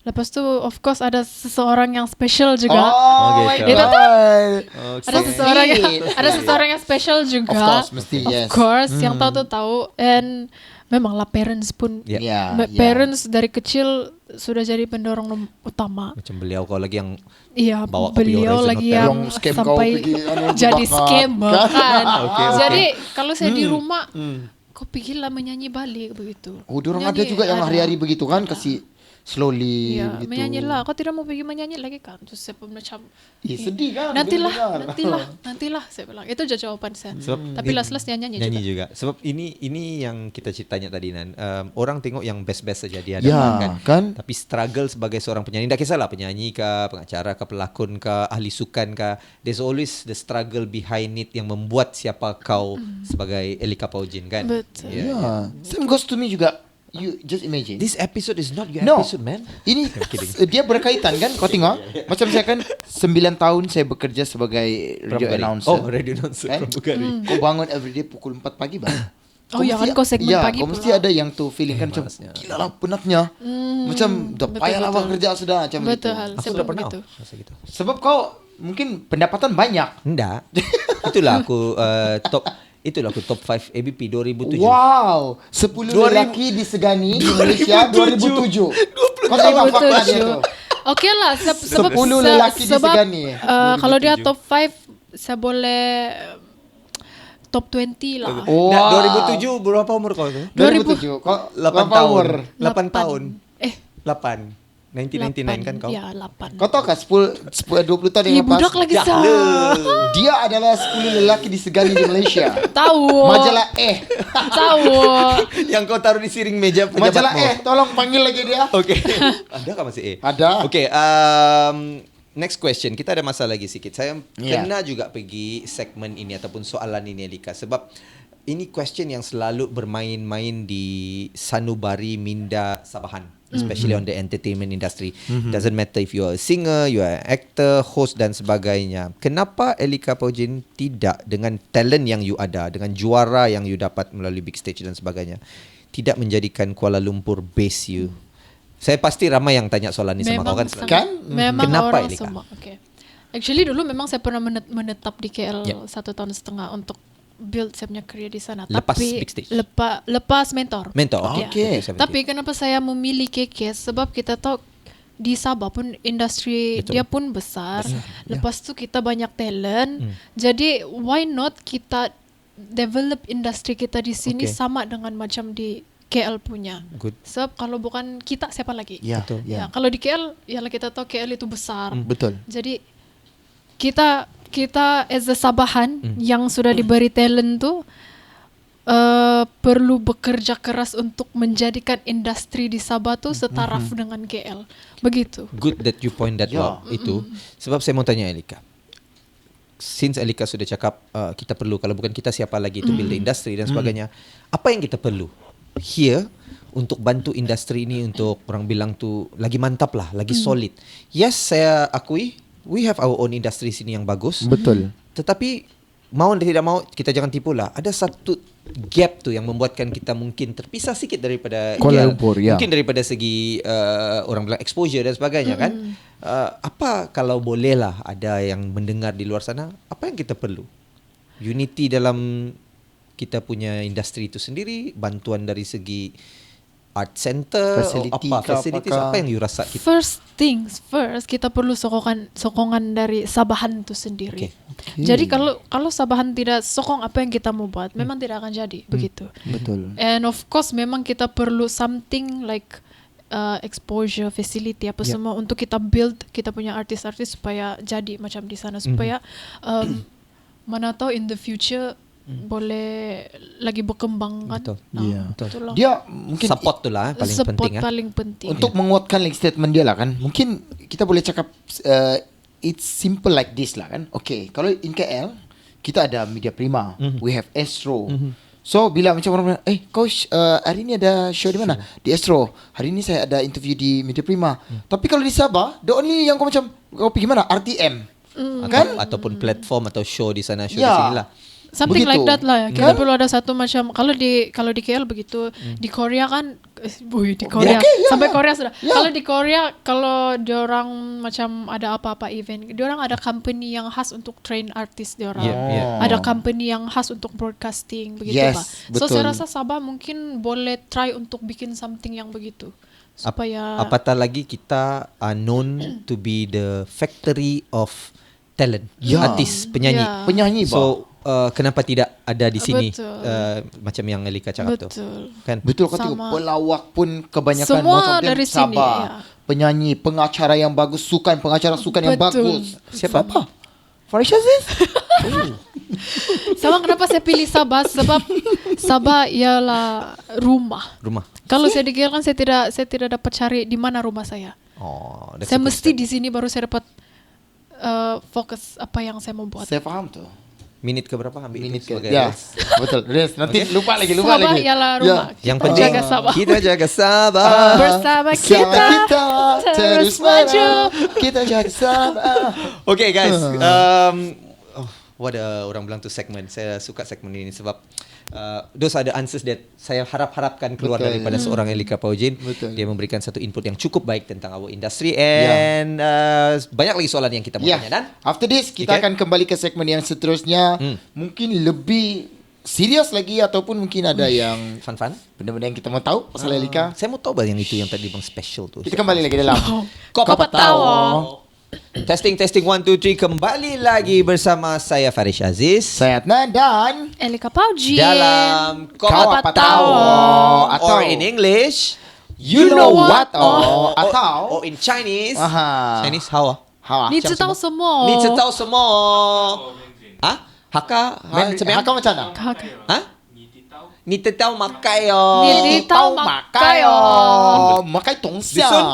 lepas tu of course ada seseorang yang special juga.
Oh my
gitu.
Itu tuh
god.
ada seseorang yang ada seseorang yang special juga.
Of course, mesti, yes.
Of course, yang tahu tuh tahu. And memanglah parents pun,
Ya.
Ya,
parents dari kecil sudah jadi pendorong utama.
Macam beliau kau lagi yang
Iya,
Bawa ke
beliau
Horizon
lagi
Hotel.
yang
Yang scam kau
sampai
pergi,
jadi
bakar.
scammer kan.
Okey.
Jadi kalau saya di rumah, kau pergilah menyanyi balik begitu.
Oh, diorang ada
Menyanyi
juga yang
ada.
hari-hari begitu kan, kasih slowly
Iya,
begitu.
menyanyilah. Kau tidak mau pergi menyanyi lagi kan? Terus saya pun macam
Sedih kan? bila dengar.
nantilah saya bilang. Itu je jawaban saya.
Sebab
Tapi last-last dia nyanyi
nyanyi
juga.
juga. Sebab ini yang kita ceritanya tadi Nan. Orang tengok yang best-best saja di
Ya,
hadapan
kan?
Tapi struggle sebagai seorang penyanyi, tak kisahlah penyanyi kah, pengacara kah, pelakon kah, ahli sukan kah, there's always the struggle behind it yang membuat siapa kau sebagai Elika Paujin kan.
Betul.
Yeah.
Ya. Same goes to me juga. You just imagine.
This episode is not your
No.
episode, man.
Ini dia berkaitan kan? Kau tengok. Macam saya kan 9 tahun saya bekerja sebagai radio
Pramugari.
announcer.
Oh, radio announcer
Kan?
Pramugari.
Kau bangun everyday pukul 4 pagi bang.
Oh, ya kan, kau segmen pagi
kau
pula.
mesti ada yang tu feeling kan macam
malasnya.
gila lah penatnya. Macam dah
betul,
payah lah
betul.
bang kerja sudah macam
Betul
itu.
hal.
Aku
Saya
sudah
pun
pernah
begitu.
rasa gitu.
Sebab kau mungkin pendapatan banyak.
Enggak. Itulah aku top 5 ABP 2007.
Wow, 10 lelaki disegani di Malaysia 2007. Kau tengok fakta dia tu.
Okey lah, sebab
10 lelaki
sebab
disegani.
kalau dia top 5 saya boleh top 20 lah.
Oh.
Nah, 2007 berapa umur kau tu?
2007. Kau
8
berapa
tahun.
umur?
8 tahun.
8.
8. 1999 kan kau?
Ya, 8.
Kau tahu kan 20 tahun yang
Ih, budak
lepas
lagi sah.
dia adalah 10 lelaki disegani di Malaysia.
Tahu.
Majalah
Tahu.
Yang kau taruh di siring meja pejabatmu.
Majalah tolong panggil lagi dia.
Okey. Ada kah masih
Ada.
Okey, next question. Kita ada masalah lagi sikit. Saya kena juga pergi segmen ini ataupun soalan ini Elika sebab ini question yang selalu bermain-main di sanubari minda Sabahan. Especially on the entertainment industry. Doesn't matter if you are a singer, you are an actor, host dan sebagainya. Kenapa Elika Paujin tidak dengan talent yang you ada, dengan juara yang you dapat melalui big stage dan sebagainya, tidak menjadikan Kuala Lumpur base you? Saya pasti ramai yang tanya soalan ini sama kau kan?
Kan?
Memang
Kenapa,
orang
Elika?
semua. Okay. Actually dulu memang saya pernah menetap di KL
Yep.
1 tahun setengah untuk build saya punya career di sana.
Lepas
Tapi
big stage.
lepas mentor.
Mentor.
Ya.
Okey.
Tapi kenapa saya memilih KK? Sebab kita tahu di Sabah pun industri
Betul.
dia pun besar. Lepas tu kita banyak talent. Jadi why not kita develop industri kita di sini
Okay.
sama dengan macam di KL punya.
Good.
Sebab kalau bukan kita siapa lagi?
Ya,
Betul.
Ya, kalau di KL yalah kita tahu KL itu besar.
Betul.
Jadi kita as a Sabahan yang sudah diberi talent tu perlu bekerja keras untuk menjadikan industri di Sabah tu setaraf dengan KL. Begitu.
Good that you point that
Ya.
out itu. Sebab saya mau tanya Elika. Since Elika sudah cakap kita perlu, kalau bukan kita siapa lagi to build the industry dan sebagainya. Apa yang kita perlu here untuk bantu industri ini untuk orang bilang tu lagi mantap lah, lagi solid. Yes, saya akui we have our own industry sini yang bagus.
Betul.
Tetapi mau dan tidak mau kita jangan tipu lah. Ada satu gap tu yang membuatkan kita mungkin terpisah sikit daripada
Kuala
KL.
Lumpur, ya.
Mungkin daripada segi orang bilang exposure dan sebagainya kan. Apa kalau boleh lah ada yang mendengar di luar sana, apa yang kita perlu? Unity dalam kita punya industri itu sendiri, bantuan dari segi art center,
Facility
apa
ke
facilities,
apakah?
apa yang you rasa kita?
First things first, kita perlu sokongan dari Sabahan itu sendiri.
Okay.
Jadi kalau Sabahan tidak sokong apa yang kita mau buat, memang tidak akan jadi begitu.
Betul.
And of course memang kita perlu something like exposure, facility apa semua untuk kita build kita punya artis-artis supaya jadi macam di sana supaya mana tahu in the future boleh lagi berkembang kan.
Betul.
Ya.
Itulah.
Dia mungkin
Support tu lah paling
Support
penting ah.
paling penting.
untuk menguatkan lagi statement dia lah kan. Mungkin kita boleh cakap it's simple like this lah kan. Okay, kalau in KL kita ada Media Prima, we have Astro. So bila macam orang bilang, coach, hari ni ada show di mana? Di Astro. Hari ni saya ada interview di Media Prima. Tapi kalau di Sabah, the only yang kau macam kau pergi mana? RTM. Kan?
Ataupun platform atau show di sana, show di
Ya.
sini lah.
Something
Begitu.
like that lah. Kita
Kan?
perlu ada satu macam kalau di KL begitu, di Korea kan di Korea.
okay, ya,
Sampai
ya.
Korea sudah.
Ya.
Kalau di Korea kalau diorang macam ada apa-apa event, diorang ada company yang khas untuk train artis diorang. Ada company yang khas untuk broadcasting begitu
Yes,
Pak. So
betul.
saya rasa Sabah mungkin boleh try untuk bikin something yang begitu. Supaya
Apatah lagi kita are known to be the factory of talent,
Ya.
artis, penyanyi.
Ya.
Penyanyi
So kenapa tidak ada di sini
Betul.
macam yang Elika cakap tu,
betul.
kan?
Betul kau tengok
Sama.
pelawak pun kebanyakan
Semua
most of them
dari sini,
Sabah.
ya.
Penyanyi, pengacara yang bagus, pengacara sukan yang
Betul.
bagus. Siapa? Farisha Aziz?
Sama kenapa saya pilih Sabah sebab Sabah ialah rumah.
Rumah.
Kalau saya di KL kan saya tidak dapat cari di mana rumah saya.
Oh, that's
Saya
a good
mesti
step.
di sini baru saya dapat fokus apa yang saya mau buat.
Saya faham tu.
Minit ke berapa ambil
Minit
itu
ke?
sebagai
Ya,
rest?
betul. Rest. Nanti lupa lagi.
Sabah ialah rumah.
Yang
Kita
penting
jaga Sabah.
kita jaga Sabah.
Bersama
Sama kita terus
maju.
maju. Kita jaga Sabah.
Okay guys, what orang bilang tu segmen. Saya suka segmen ini sebab those are the answers that saya harapkan keluar
Betul.
daripada seorang Elika Paujin.
Betul.
Dia memberikan satu input yang cukup baik tentang our industry and banyak lagi soalan yang kita mau tanya dan
After this kita
Okay.
akan kembali ke segmen yang seterusnya. Mungkin lebih serius lagi ataupun mungkin ada yang
fun.
benda-benda yang kita mau tahu pasal Elika.
Saya mau tahu yang itu yang tadi bang special tu.
Kita kembali lagi dalam
Kau apa
tahu?
Testing 1 2 3 kembali lagi bersama saya Farish Aziz
Saya Adnan dan
Elika Pauji.
dalam
Kau apa tahu? Atau
or in English
You know what? Atau
or in Chinese
Aha.
Chinese how?
Hawa.
你知道什么？
你知道什么？啊？Hakka
Haka macam mana?
Ah? Ni tahu makai oh.
Ni tahu makai oh.
Makai tongsia.
Bisun?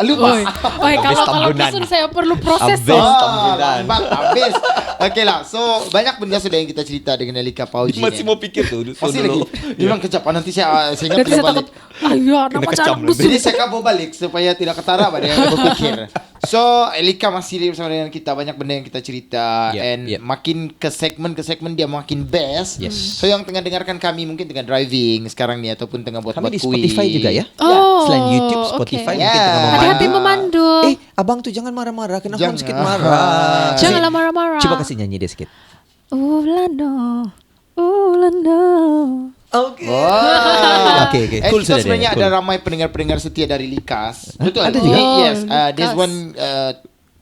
Lupa.
Oi, kalau
tambunan.
bisun saya perlu proses.
Habis. Tambunan.
Lambat habis. Okey lah. So banyak benda sudah yang kita cerita dengan Elika Pauji.
Masih mau fikir tu
Masih lagi. Dia bilang kejap. Nanti saya ingat
Nanti
dia
saya
balik.
takut. Ayo,
Kena
nama
kecam
cara
lebih.
busuk.
Jadi saya kabur balik supaya tidak ketara pada yang berfikir. So Elika masih bersama dengan kita. Banyak benda yang kita cerita.
Yep,
And
yep.
makin ke segmen dia makin best.
Yes.
So yang tengah dengarkan kami mungkin tengah driving sekarang ni ataupun tengah buat
Kami di
kuis.
Spotify juga ya.
Oh,
Selain YouTube, Spotify
okay.
mungkin
Ya.
tengah memandu.
Hati-hati memandu.
Abang tu jangan marah-marah. Kena
Jangan.
horn sikit marah.
Janganlah marah-marah.
Coba kasih nyanyi dia sikit.
Ulano, ulano.
Okay.
Wah.
Okay.
And
Cool
kita
sudah
sebenarnya
dia.
ada
Cool.
ramai pendengar-pendengar setia dari Likas. Betul.
Ada juga?
Yes. There's
Likas.
one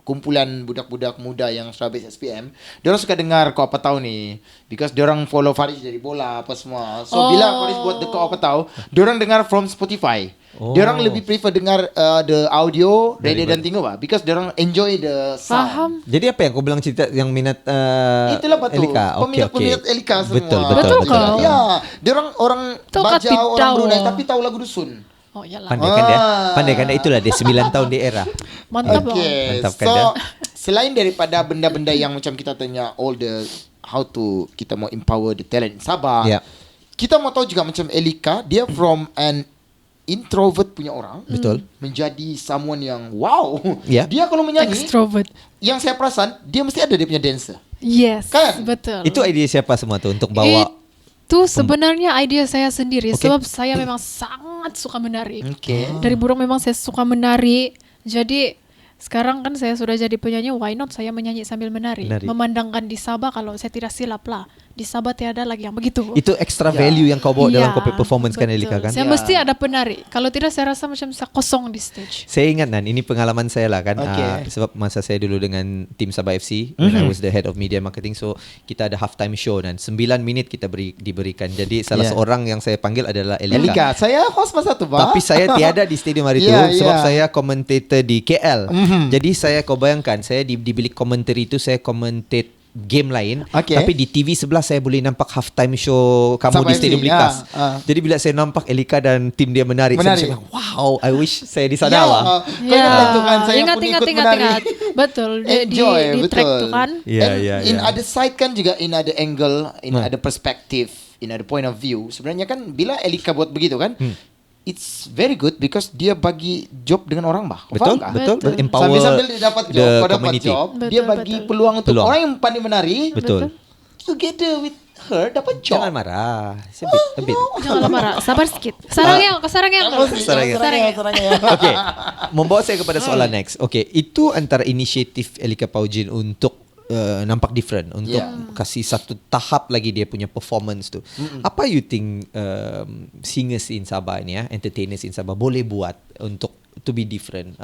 kumpulan budak-budak muda yang sudah habis SPM. Diorang suka dengar Kau Apa Tahu ni. Because diorang follow Faris dari bola apa semua. So bila Faris buat the Kau Apa Tahu, diorang dengar from Spotify. Diorang lebih prefer dengar the audio radio dan tengok lah. Because diorang enjoy the sound.
Faham.
Jadi apa yang kau bilang cerita yang minat
Itulah betul.
Elika?
Peminat-peminat Elika semua.
Betul.
Betul.
Ya, diorang orang
Tahu
Bajau,
kat
orang
tahu.
Brunei tapi tahu lagu dusun.
Oh, iyalah.
Pandai kan dia? Itulah dia 9 tahun di era.
Mantap loh.
Okay,
Mantap kan
so
dia?
selain daripada benda-benda yang macam kita tanya all the how to kita mau empower the talent in Sabah,
Ya.
kita mau tahu juga macam Elika, dia from an introvert punya orang,
Betul.
menjadi someone yang wow.
Ya.
Dia kalau menyanyi,
Extrovert.
yang saya perasan dia mesti ada dia punya dancer.
Yes,
Kan?
betul.
Itu idea siapa semua tu untuk bawa?
Itu sebenarnya idea saya sendiri.
Okay.
Sebab saya memang sangat suka menari.
Okay.
Dari burung memang saya suka menari. Jadi sekarang kan saya sudah jadi penyanyi, why not saya menyanyi sambil menari.
Menari.
Memandangkan di Sabah kalau saya tidak silap lah. Di Sabah tiada lagi yang begitu.
Itu extra value yang kau bawa dalam
Iya,
kau performance kan
betul.
Elika kan?
Saya
Ya.
mesti ada penari. Kalau tidak saya rasa macam saya kosong di stage.
Saya ingat Nan, ini pengalaman saya lah kan.
Okay.
Sebab masa saya dulu dengan tim Sabah FC, when I was the head of media marketing, so kita ada halftime show dan 9 minit kita diberikan. Jadi salah
Yeah.
seorang yang saya panggil adalah Elika.
Elika, saya host masa tu, Pak.
Tapi saya tiada di stadium hari itu
Yeah,
sebab
yeah.
saya commentator di KL. Jadi saya kau bayangkan saya di bilik commentary itu saya commentate game lain,
Okay.
tapi di TV sebelah saya boleh nampak halftime show kamu
Sabah
di Stadium
FC,
Likas.
ya.
Jadi bila saya nampak Elika dan tim dia menari, saya macam, wow, I wish saya di sana
Ya,
lah.
kau ingat tu kan saya
ingat,
pun
ingat,
ikut
ingat,
menari.
ingat. Betul. Di track tu kan.
Ya,
And
ya,
in
ya.
other side kan juga, in other angle, in other perspective, in other point of view. Sebenarnya kan bila Elika buat begitu kan, it's very good because dia bagi job dengan orang bah. Kau
Betul,
faham tak?
betul,
Betul.
empower
Sambil-sambil dia dapat
the
job, kau dapat
community.
job, dia
Betul,
bagi
betul.
peluang untuk
Peluang.
orang yang pandai menari,
Betul.
together with her dapat job.
Jangan marah. A bit.
Janganlah marah. Sabar sikit. Sarangnya, kau sarangnya.
Sarangnya.
Okay, membawa saya kepada soalan next. Okay, itu antara inisiatif Elika Paujin untuk nampak different, untuk kasih satu tahap lagi dia punya performance tu. Apa you think singers in Sabah ni entertainers in Sabah boleh buat untuk to be different?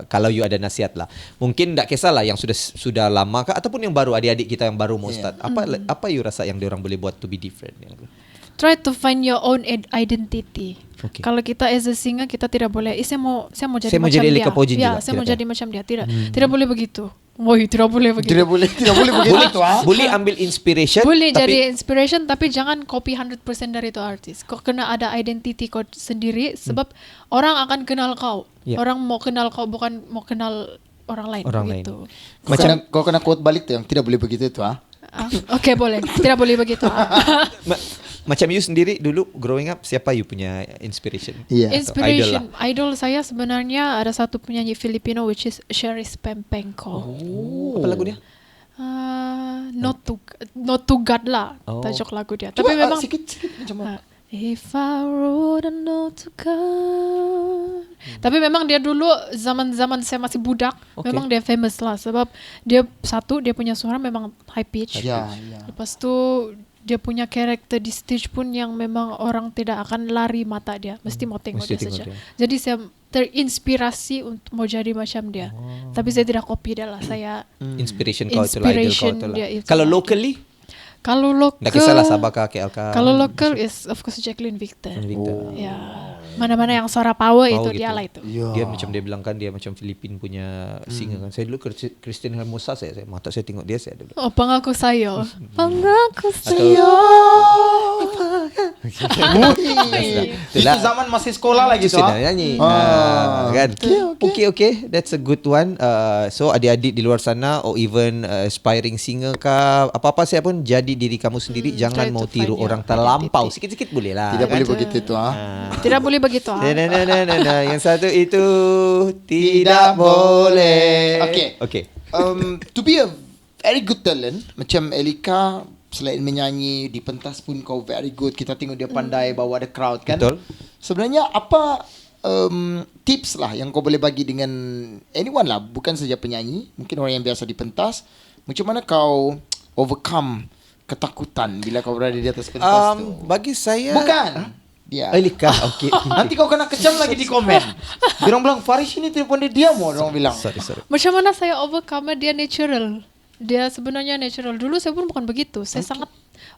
Kalau you ada nasihat lah. Mungkin tak kisahlah yang sudah lama kah ataupun yang baru, adik-adik kita yang baru mau start. Apa you rasa yang diorang boleh buat to be different?
Try to find your own identity.
Okay.
Kalau kita as a singer, kita tidak boleh. Saya mau jadi
Saya mau
macam
jadi
dia.
Elika Paujin
Ya,
juga.
saya mau
Tidak.
jadi macam dia. Tidak boleh begitu. Woi, tidak boleh begitu.
Tidak boleh begitu
Boleh ambil inspiration,
Boleh
tapi
jadi inspiration, tapi jangan copy 100% dari itu artis. Kau kena ada identity kau sendiri, sebab orang akan kenal kau.
Ya.
Orang mau kenal kau, bukan mau kenal orang lain.
Orang lain.
begitu.
Kau kena quote balik tu yang tidak boleh begitu tu
Okey, boleh. Tidak boleh begitu.
macam you sendiri dulu growing up, siapa you punya inspiration?
Yeah.
Inspiration idol saya sebenarnya ada satu penyanyi Filipino which is Sheris Pempenko.
Apa lagu dia?
Not to God lah tajuk lagu dia. Tapi memang
sikit macam mana?
If I wrote a note to God. Tapi memang dia dulu zaman-zaman saya masih budak, memang dia famous lah sebab dia punya suara memang high pitch.
Ya.
Lepas tu dia punya karakter di stage pun yang memang orang tidak akan lari mata dia, mesti mau tengok
Mesti
dia
tengok
saja.
dia.
Jadi saya terinspirasi untuk mau jadi macam dia. Tapi saya tidak copy dia lah. Saya
Inspiration kau itulah, idol kau
Inspiration
itulah.
dia itulah.
Kalau locally,
kalau lokal,
tak kisahlah Sabah kah, KL kah.
kalau lokal is of course Jacqueline Victor.
Victor.
Ya, mana-mana yang suara power itu
gitu.
dia lah itu.
Dia macam dia bilang kan, dia macam Filipin punya singer kan. Saya dulu Christian Hermosa, saya mata saya tengok dia, saya dulu.
Oh, pangako sayo. Pangako sayo.
Itu zaman masih sekolah lagi tu.
Sudah nyanyi. Kan. Okay, that's a good one. So adik-adik di luar sana or even aspiring singer kah, apa-apa saya pun, jadi diri kamu sendiri, jangan
try
mau
to
tiru
find
orang
your
terlampau.
identity.
Sikit-sikit boleh lah.
Tidak
kan?
boleh begitu tu
Tidak boleh begitu.
Nah. Yang satu itu tidak boleh. Okay.
To be a very good talent, macam Elika, selain menyanyi di pentas pun kau very good. Kita tengok dia pandai bawa the crowd kan.
Betul.
Sebenarnya apa tips lah yang kau boleh bagi dengan anyone lah, bukan saja penyanyi, mungkin orang yang biasa di pentas. Macam mana kau overcome ketakutan bila kau berada di atas pentas tu?
Bagi saya
Bukan. Dia.
Elika, okay.
Nanti kau kena kecam lagi di komen. Diorang bilang Farish ini telefon dia mau, diorang bilang.
Sorry.
Macam mana saya overcome dia natural. Dia sebenarnya natural. Dulu saya pun bukan begitu. Saya sangat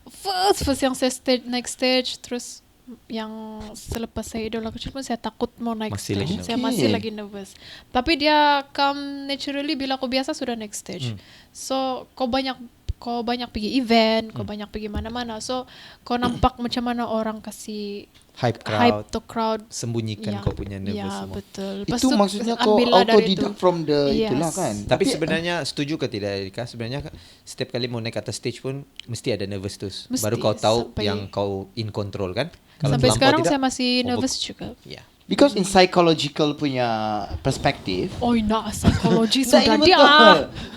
first yang saya naik stage, terus yang selepas saya idola kecil pun saya takut mau naik
Masih
stage.
lagi
Saya
nervous.
masih
Okay.
lagi nervous. Tapi dia come naturally bila kau biasa sudah naik stage. So kau banyak pergi event, kau banyak pergi mana-mana. So kau nampak macam mana orang kasih
Hype crowd.
hype to crowd.
Sembunyikan kau punya nervous
ya,
semua.
betul. Lepas
Itu
tu
maksudnya kau
ambillah dari
autodidact
itu.
from the
Yes.
itulah kan.
Tapi sebenarnya setuju ke tidak Erika? Sebenarnya setiap kali mau naik atas stage pun mesti ada nervous tu.
Mesti,
Baru kau tahu
sampai-
yang kau in control kan? Kalau
Sampai
terlampau
sekarang
tidak,
saya masih nervous
over-
juga.
Ya.
Because in psychological punya perspektif,
Oh, nak psikologi
Nah,
sudah
ini
dia.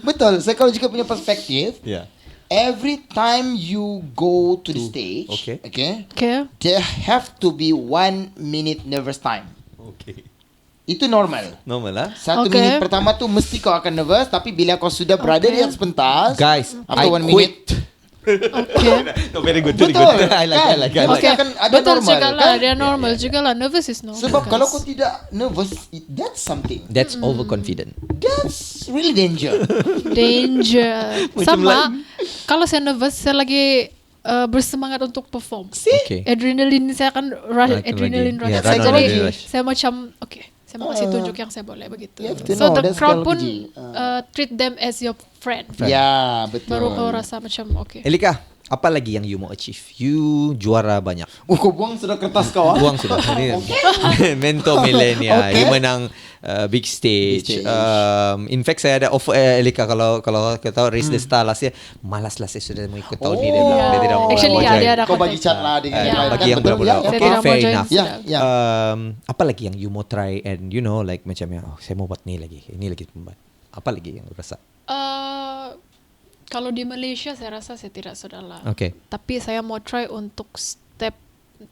betul, psychological punya perspektif.
Ya.
Every time you go to the stage,
okay.
Okay.
there have to be 1 minute nervous time.
Okay.
Itu normal.
Normal lah.
1
Okay.
minit pertama tu mesti kau akan nervous, tapi bila kau sudah berada di atas pentas,
Guys,
after
I
1
quit.
minute,
Okay.
No, very good.
Betul,
I like.
kan? Pasti akan ada
Betul
normal,
juga lah.
kan?
Dia normal juga lah. Nervous is normal.
Sebab
guys.
kalau kau tidak nervous, that's something.
That's overconfident.
That's really danger.
Danger.
Macam
Sama. Kalau saya nervous, saya lagi bersemangat untuk perform.
Okay.
Adrenaline saya akan rush,
Akan
adrenaline
lagi.
rush.
Ya,
Saya
run
jadi
adrenaline rush.
saya macam okay. Saya mau kasih tunjuk yang saya boleh begitu.
You have to
So
know,
the
that's
crowd pun
psychology.
treat them as your friend.
Ya, betul.
Baru kau rasa macam okay.
Elika, apa lagi yang you mau achieve? You juara banyak.
Kau buang sudah kertas kau ah?
Buang sudah. Ini mentor millennial.
Okay.
You menang big stage.
Big stage.
In fact saya ada offer Elika kalau kita tahu Race the Star last year. Malas lah saya sudah mau ikut tahun ni. Dia tidak mau.
Actually
mau
ya,
join.
dia ada
Kau bagi
contact.
cat lah dengan
Ya.
yang lain,
Bagi
kan?
yang
Betul?
budak-budak.
Saya
Okay,
tidak mau
fair
join
enough.
Ya,
sudah.
ya.
Apa lagi yang you mau try and you know like macam saya mau buat ni lagi. Ini lagi pembuat. Apa lagi yang you rasa?
Kalau di Malaysia saya rasa saya tidak sudah lah.
Okay.
Tapi saya mau try untuk step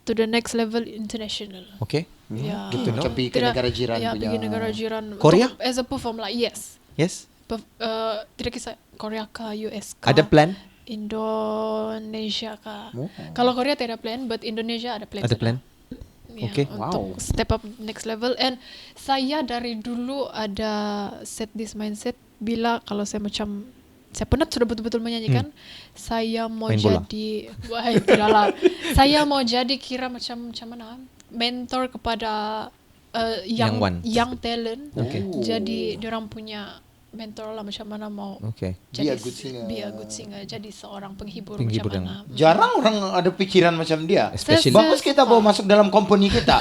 to the next level international.
Okay.
Ya.
Good to know.
Macam pergi ke negara jiran
Ya,
punya.
pergi negara jiran.
Korea?
Untuk, as a perform lah, yes.
Yes.
Tidak kisah Korea kah, US kah.
Ada plan?
Indonesia kah.
Oh.
Kalau Korea tidak ada plan, but Indonesia ada plan.
Ada
sudah.
plan?
Ya,
Okay.
Untuk step up next level. And saya dari dulu ada set this mindset bila kalau saya macam saya penat sudah betul-betul menyanyikan, saya mau
Main bola.
jadi wah tidak lah. Saya mau jadi kira macam mana mentor kepada
Young ones.
young talent.
Okay.
Jadi diorang punya mentor lah macam mana mau
Okay.
Be a
jadi
good singer.
be a good singer, jadi seorang penghibur,
Penghibur
macam
yang-
mana.
Jarang orang ada pikiran macam dia.
Especially-
Bagus kita bawa masuk dalam company kita.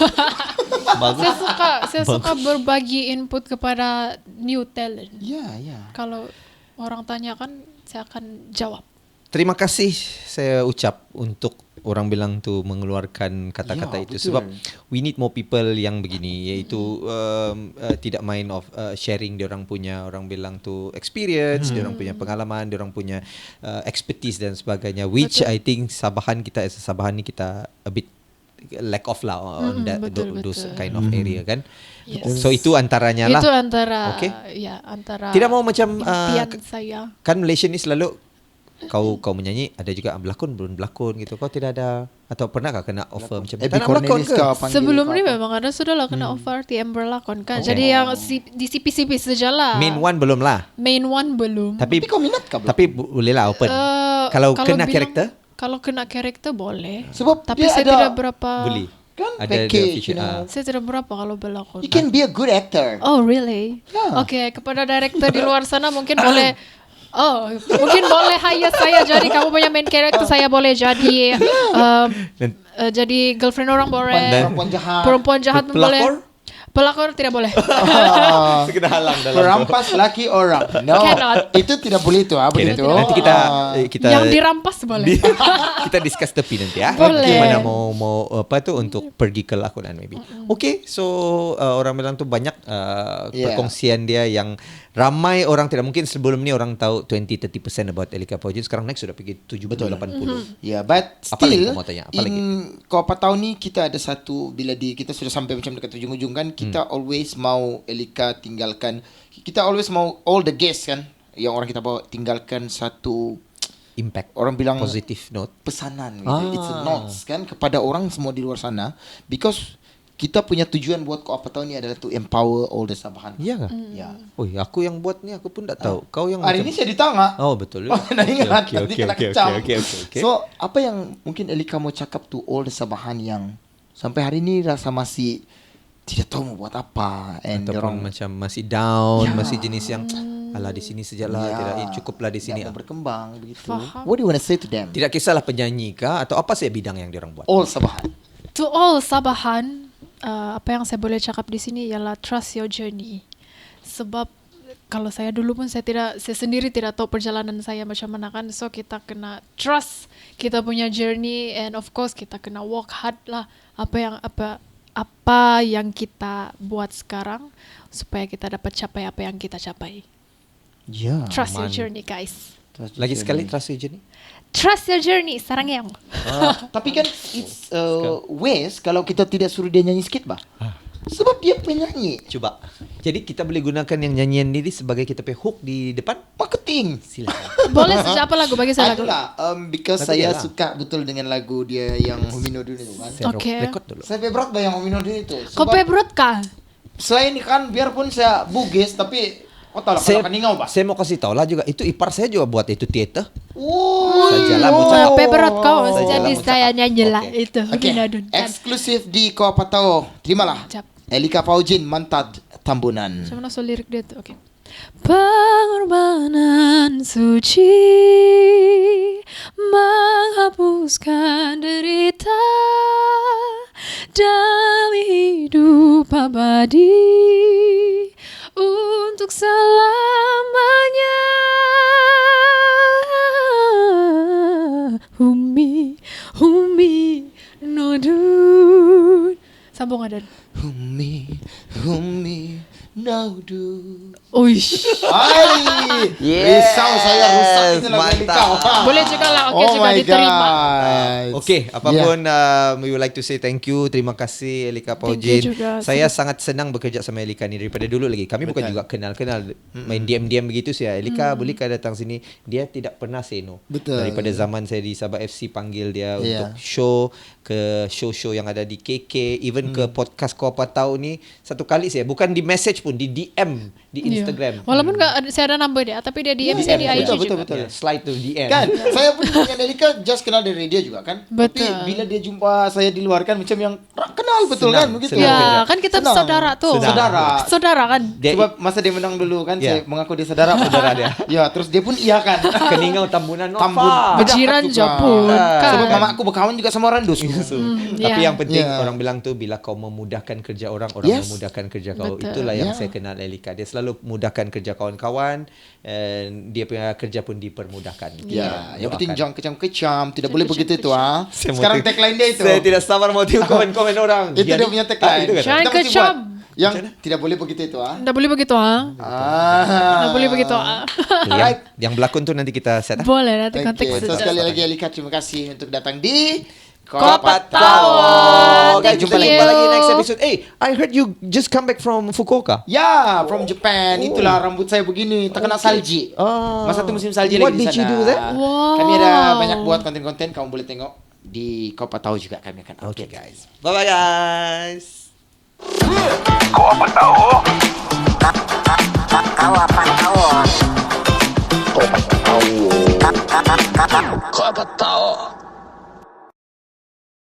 Saya suka berbagi input kepada new talent.
Ya, ya.
Kalau orang tanyakan, saya akan jawab.
Terima kasih saya ucap untuk orang bilang tu mengeluarkan kata-kata
Ya,
itu
betul.
sebab we need more people yang begini iaitu tidak main of sharing dia orang punya orang bilang tu experience, dia orang punya pengalaman, dia orang punya expertise dan sebagainya which
Betul.
I think Sabahan kita as a Sabahan ni kita a bit lack of lah on that
betul,
those
betul.
kind of area kan.
Yes.
So itu antaranya lah.
Itu antara
Okay.
ya antara
Tidak mau macam
impian saya.
kan Malaysia ni selalu kau menyanyi ada juga berlakon belum berlakon gitu. Kau tidak ada atau pernahkah kena offer macam
Abby
tak nak berlakon
Cornelis
ke?
kau panggil
Sebelum
kau
ni
apa?
memang ada sudah lah kena offer TM berlakon kan.
Okay.
Jadi yang di CP-CP sajalah.
Main one belum lah.
Main one belum.
Tapi
Tapi kau minat kah?
tapi boleh lah open. Kalau kena
bilang-
karakter
Kalau kena karakter boleh.
Sebab
Tapi
dia
saya
ada-
tidak berapa.
boleh.
Kan
Ada
package,
feature,
you know.
Saya tidak berapa kalau berlakon.
You can be a good actor.
Oh really?
Ya.
Okay, kepada director di luar sana mungkin boleh. Oh, mungkin boleh hire saya jadi kamu punya main character, saya boleh jadi jadi girlfriend orang boleh.
Perempuan jahat.
Perempuan jahat pun boleh.
Pelakor?
Pelakor tidak boleh.
Ah,
Kita halang
Perampas laki orang. No.
Cannot.
Itu tidak boleh itu,
Okay,
begitu.
nanti kita
Yang dirampas boleh.
kita discuss tepi nanti ya.
Boleh.
Gimana mau apa tu untuk pergi ke lakonan maybe. Okay, so orang bilang tu banyak
Yeah.
perkongsian dia yang ramai orang tidak mungkin sebelum ni orang tahu 20-30% about Elika Faujin. Sekarang next sudah pergi 70-80.
Ya, but
Apa lagi
still
kau mau tanya? Apa
kau apa tahu ni kita ada satu bila kita sudah sampai macam dekat ujung-ujung kan, kita always mau Elika tinggalkan, kita always mau all the guests kan yang orang kita bawa tinggalkan satu
Impact.
orang bilang
Positive note.
pesanan gitu. It's a notes kan kepada orang semua di luar sana, because kita punya tujuan buat kau apa tahu ni adalah to empower all the Sabahan.
Iya kah?
Ya.
Oi, aku yang buat ni aku pun tak tahu. Kau yang
Hari
macam
ini saya ditangga.
Oh, betul.
Oh, dah ingat nanti kena kecam.
Okay.
So, apa yang mungkin Elika mau cakap to all the Sabahan yang sampai hari ini rasa masih tidak tahu mau buat apa, and
Ataupun
orang
macam masih down,
Ya.
masih jenis yang alah di sini sajalah, tidak cukuplah di sini.
tidak mau berkembang begitu.
Faham.
What do you want to say to them?
Tidak kisahlah penyanyi kah atau apa saja bidang yang diorang buat.
All Sabahan.
To all Sabahan, apa yang saya boleh cakap di sini ialah trust your journey. Sebab kalau saya dulu pun saya sendiri tidak tahu perjalanan saya macam mana kan. So kita kena trust kita punya journey, and of course kita kena work hard lah apa yang kita buat sekarang supaya kita dapat capai apa yang kita capai.
Ya.
Trust your journey, guys.
Lagi sekali trust je ni.
Trust your journey, sarang yang.
Tapi kan it's waste kalau kita tidak suruh dia nyanyi sikit bah. Sebab dia penyanyi.
Coba. Jadi kita boleh gunakan yang nyanyian ini sebagai kita punya hook di depan.
Marketing.
Silakan.
Boleh saja apa lagu bagi saya lagu.
Adalah because
Lagu
saya
dia lah.
suka betul dengan lagu dia yang Homino dulu itu kan.
Saya
Okay.
record dulu.
Saya favorite bah yang Homino dulu itu.
Kau favorite kah?
Saya ini kan biarpun saya bugis tapi kau tahu lah kalau kaningau bah.
Saya mau kasih tahu lah juga itu ipar saya juga buat itu teater.
Oh.
Sajalah mau cakap.
Favorite kau,
Sajalah
jadi
mau
saya
cakap.
nyanyi lah
Okay.
itu.
Oke,
Hinadun kan.
eksklusif di Kau Apa Tahu. Terimalah.
Jap.
Elika Faujin, Mantad Tambunan.
Saya mana so lirik dia tu. Okay. Pengorbanan suci menghapuskan derita demi hidup abadi untuk selamanya. Humi nodun. Sambung Adan.
Humi naudu.
Uish.
Hai, risau saya rusak itu lagu Elika.
Boleh juga lah. Okay,
Oh
juga
my
diterima.
god.
Okay, apapun we would like to say thank you. Terima kasih Elika
Thank
Faujin.
you juga.
Saya sangat senang bekerja sama Elika ni daripada dulu lagi. Kami bukan juga kenal-kenal, main diam-diam begitu saja. Elika bolehkah datang sini? Dia tidak pernah say no.
Betul.
Daripada zaman saya di Sabah FC panggil dia
Yeah.
untuk show, ke show-show yang ada di KK, even ke podcast Kau Apa Tahu ni satu kali saya bukan di message pun, di DM di Instagram.
Walaupun saya ada number dia, tapi dia DM saya di IG juga.
betul.
Yeah, slide to DM.
Kan, saya pun dengan Elika just kenal dari dia juga kan.
Betul.
Tapi bila dia jumpa saya di luar kan macam yang kenal betul
Senang,
kan begitu.
senang.
Ya, kan kita
Senang.
saudara tuh.
Saudara.
Saudara kan.
Dia
Sebab masa dia menang dulu kan
Ya.
saya mengaku dia saudara dia. Ya, terus dia pun iya kan.
Keningau Tambunan
Tambun.
Nova.
Berjiran
Dekat
je
juga.
pun. Kan.
Sebab mamaku berkawan juga sama orang dus.
Tapi
ya.
yang penting
Ya.
orang bilang tu bila kau memudahkan kerja orang, orang
Yes.
memudahkan kerja kau.
Betul.
Itulah yang
Ya.
saya kenal Elika. Dia selalu mudahkan kerja kawan-kawan dan dia punya kerja pun dipermudahkan.
Ya, yang penting
Doakan.
jangan kecam-kecam, tidak boleh begitu tu ah.
Saya mau
Sekarang
tengok-
tagline dia itu.
Saya tidak sabar mau tengok komen-komen orang.
Itu dia punya tagline.
itu kan?
Jangan
Kita mesti
kecam.
buat. Yang tidak boleh begitu itu ah.
Nggak boleh begitu ah. Nggak boleh begitu ah.
Yang berlakon tu nanti kita set.
Boleh nanti
Thank
konteks
you. So
saja.
sekali lagi Elika terima kasih untuk datang di
Kopat
Tahu.
Tahu.
Guys,
Thank
jumpa
you.
lagi next episode. I heard you just come back from Fukuoka.
Ya, from Japan. Itulah rambut saya begini, tak kena salji. Masa tu musim salji
What
lagi di
did you
sana.
do there?
Wow.
Kami ada banyak buat konten-konten, kamu boleh tengok di Kopat Tahu juga kami akan
Okay
update.
guys. Bye bye guys.
Kau apa tahu? Kau apa tahu? Kau apa tahu?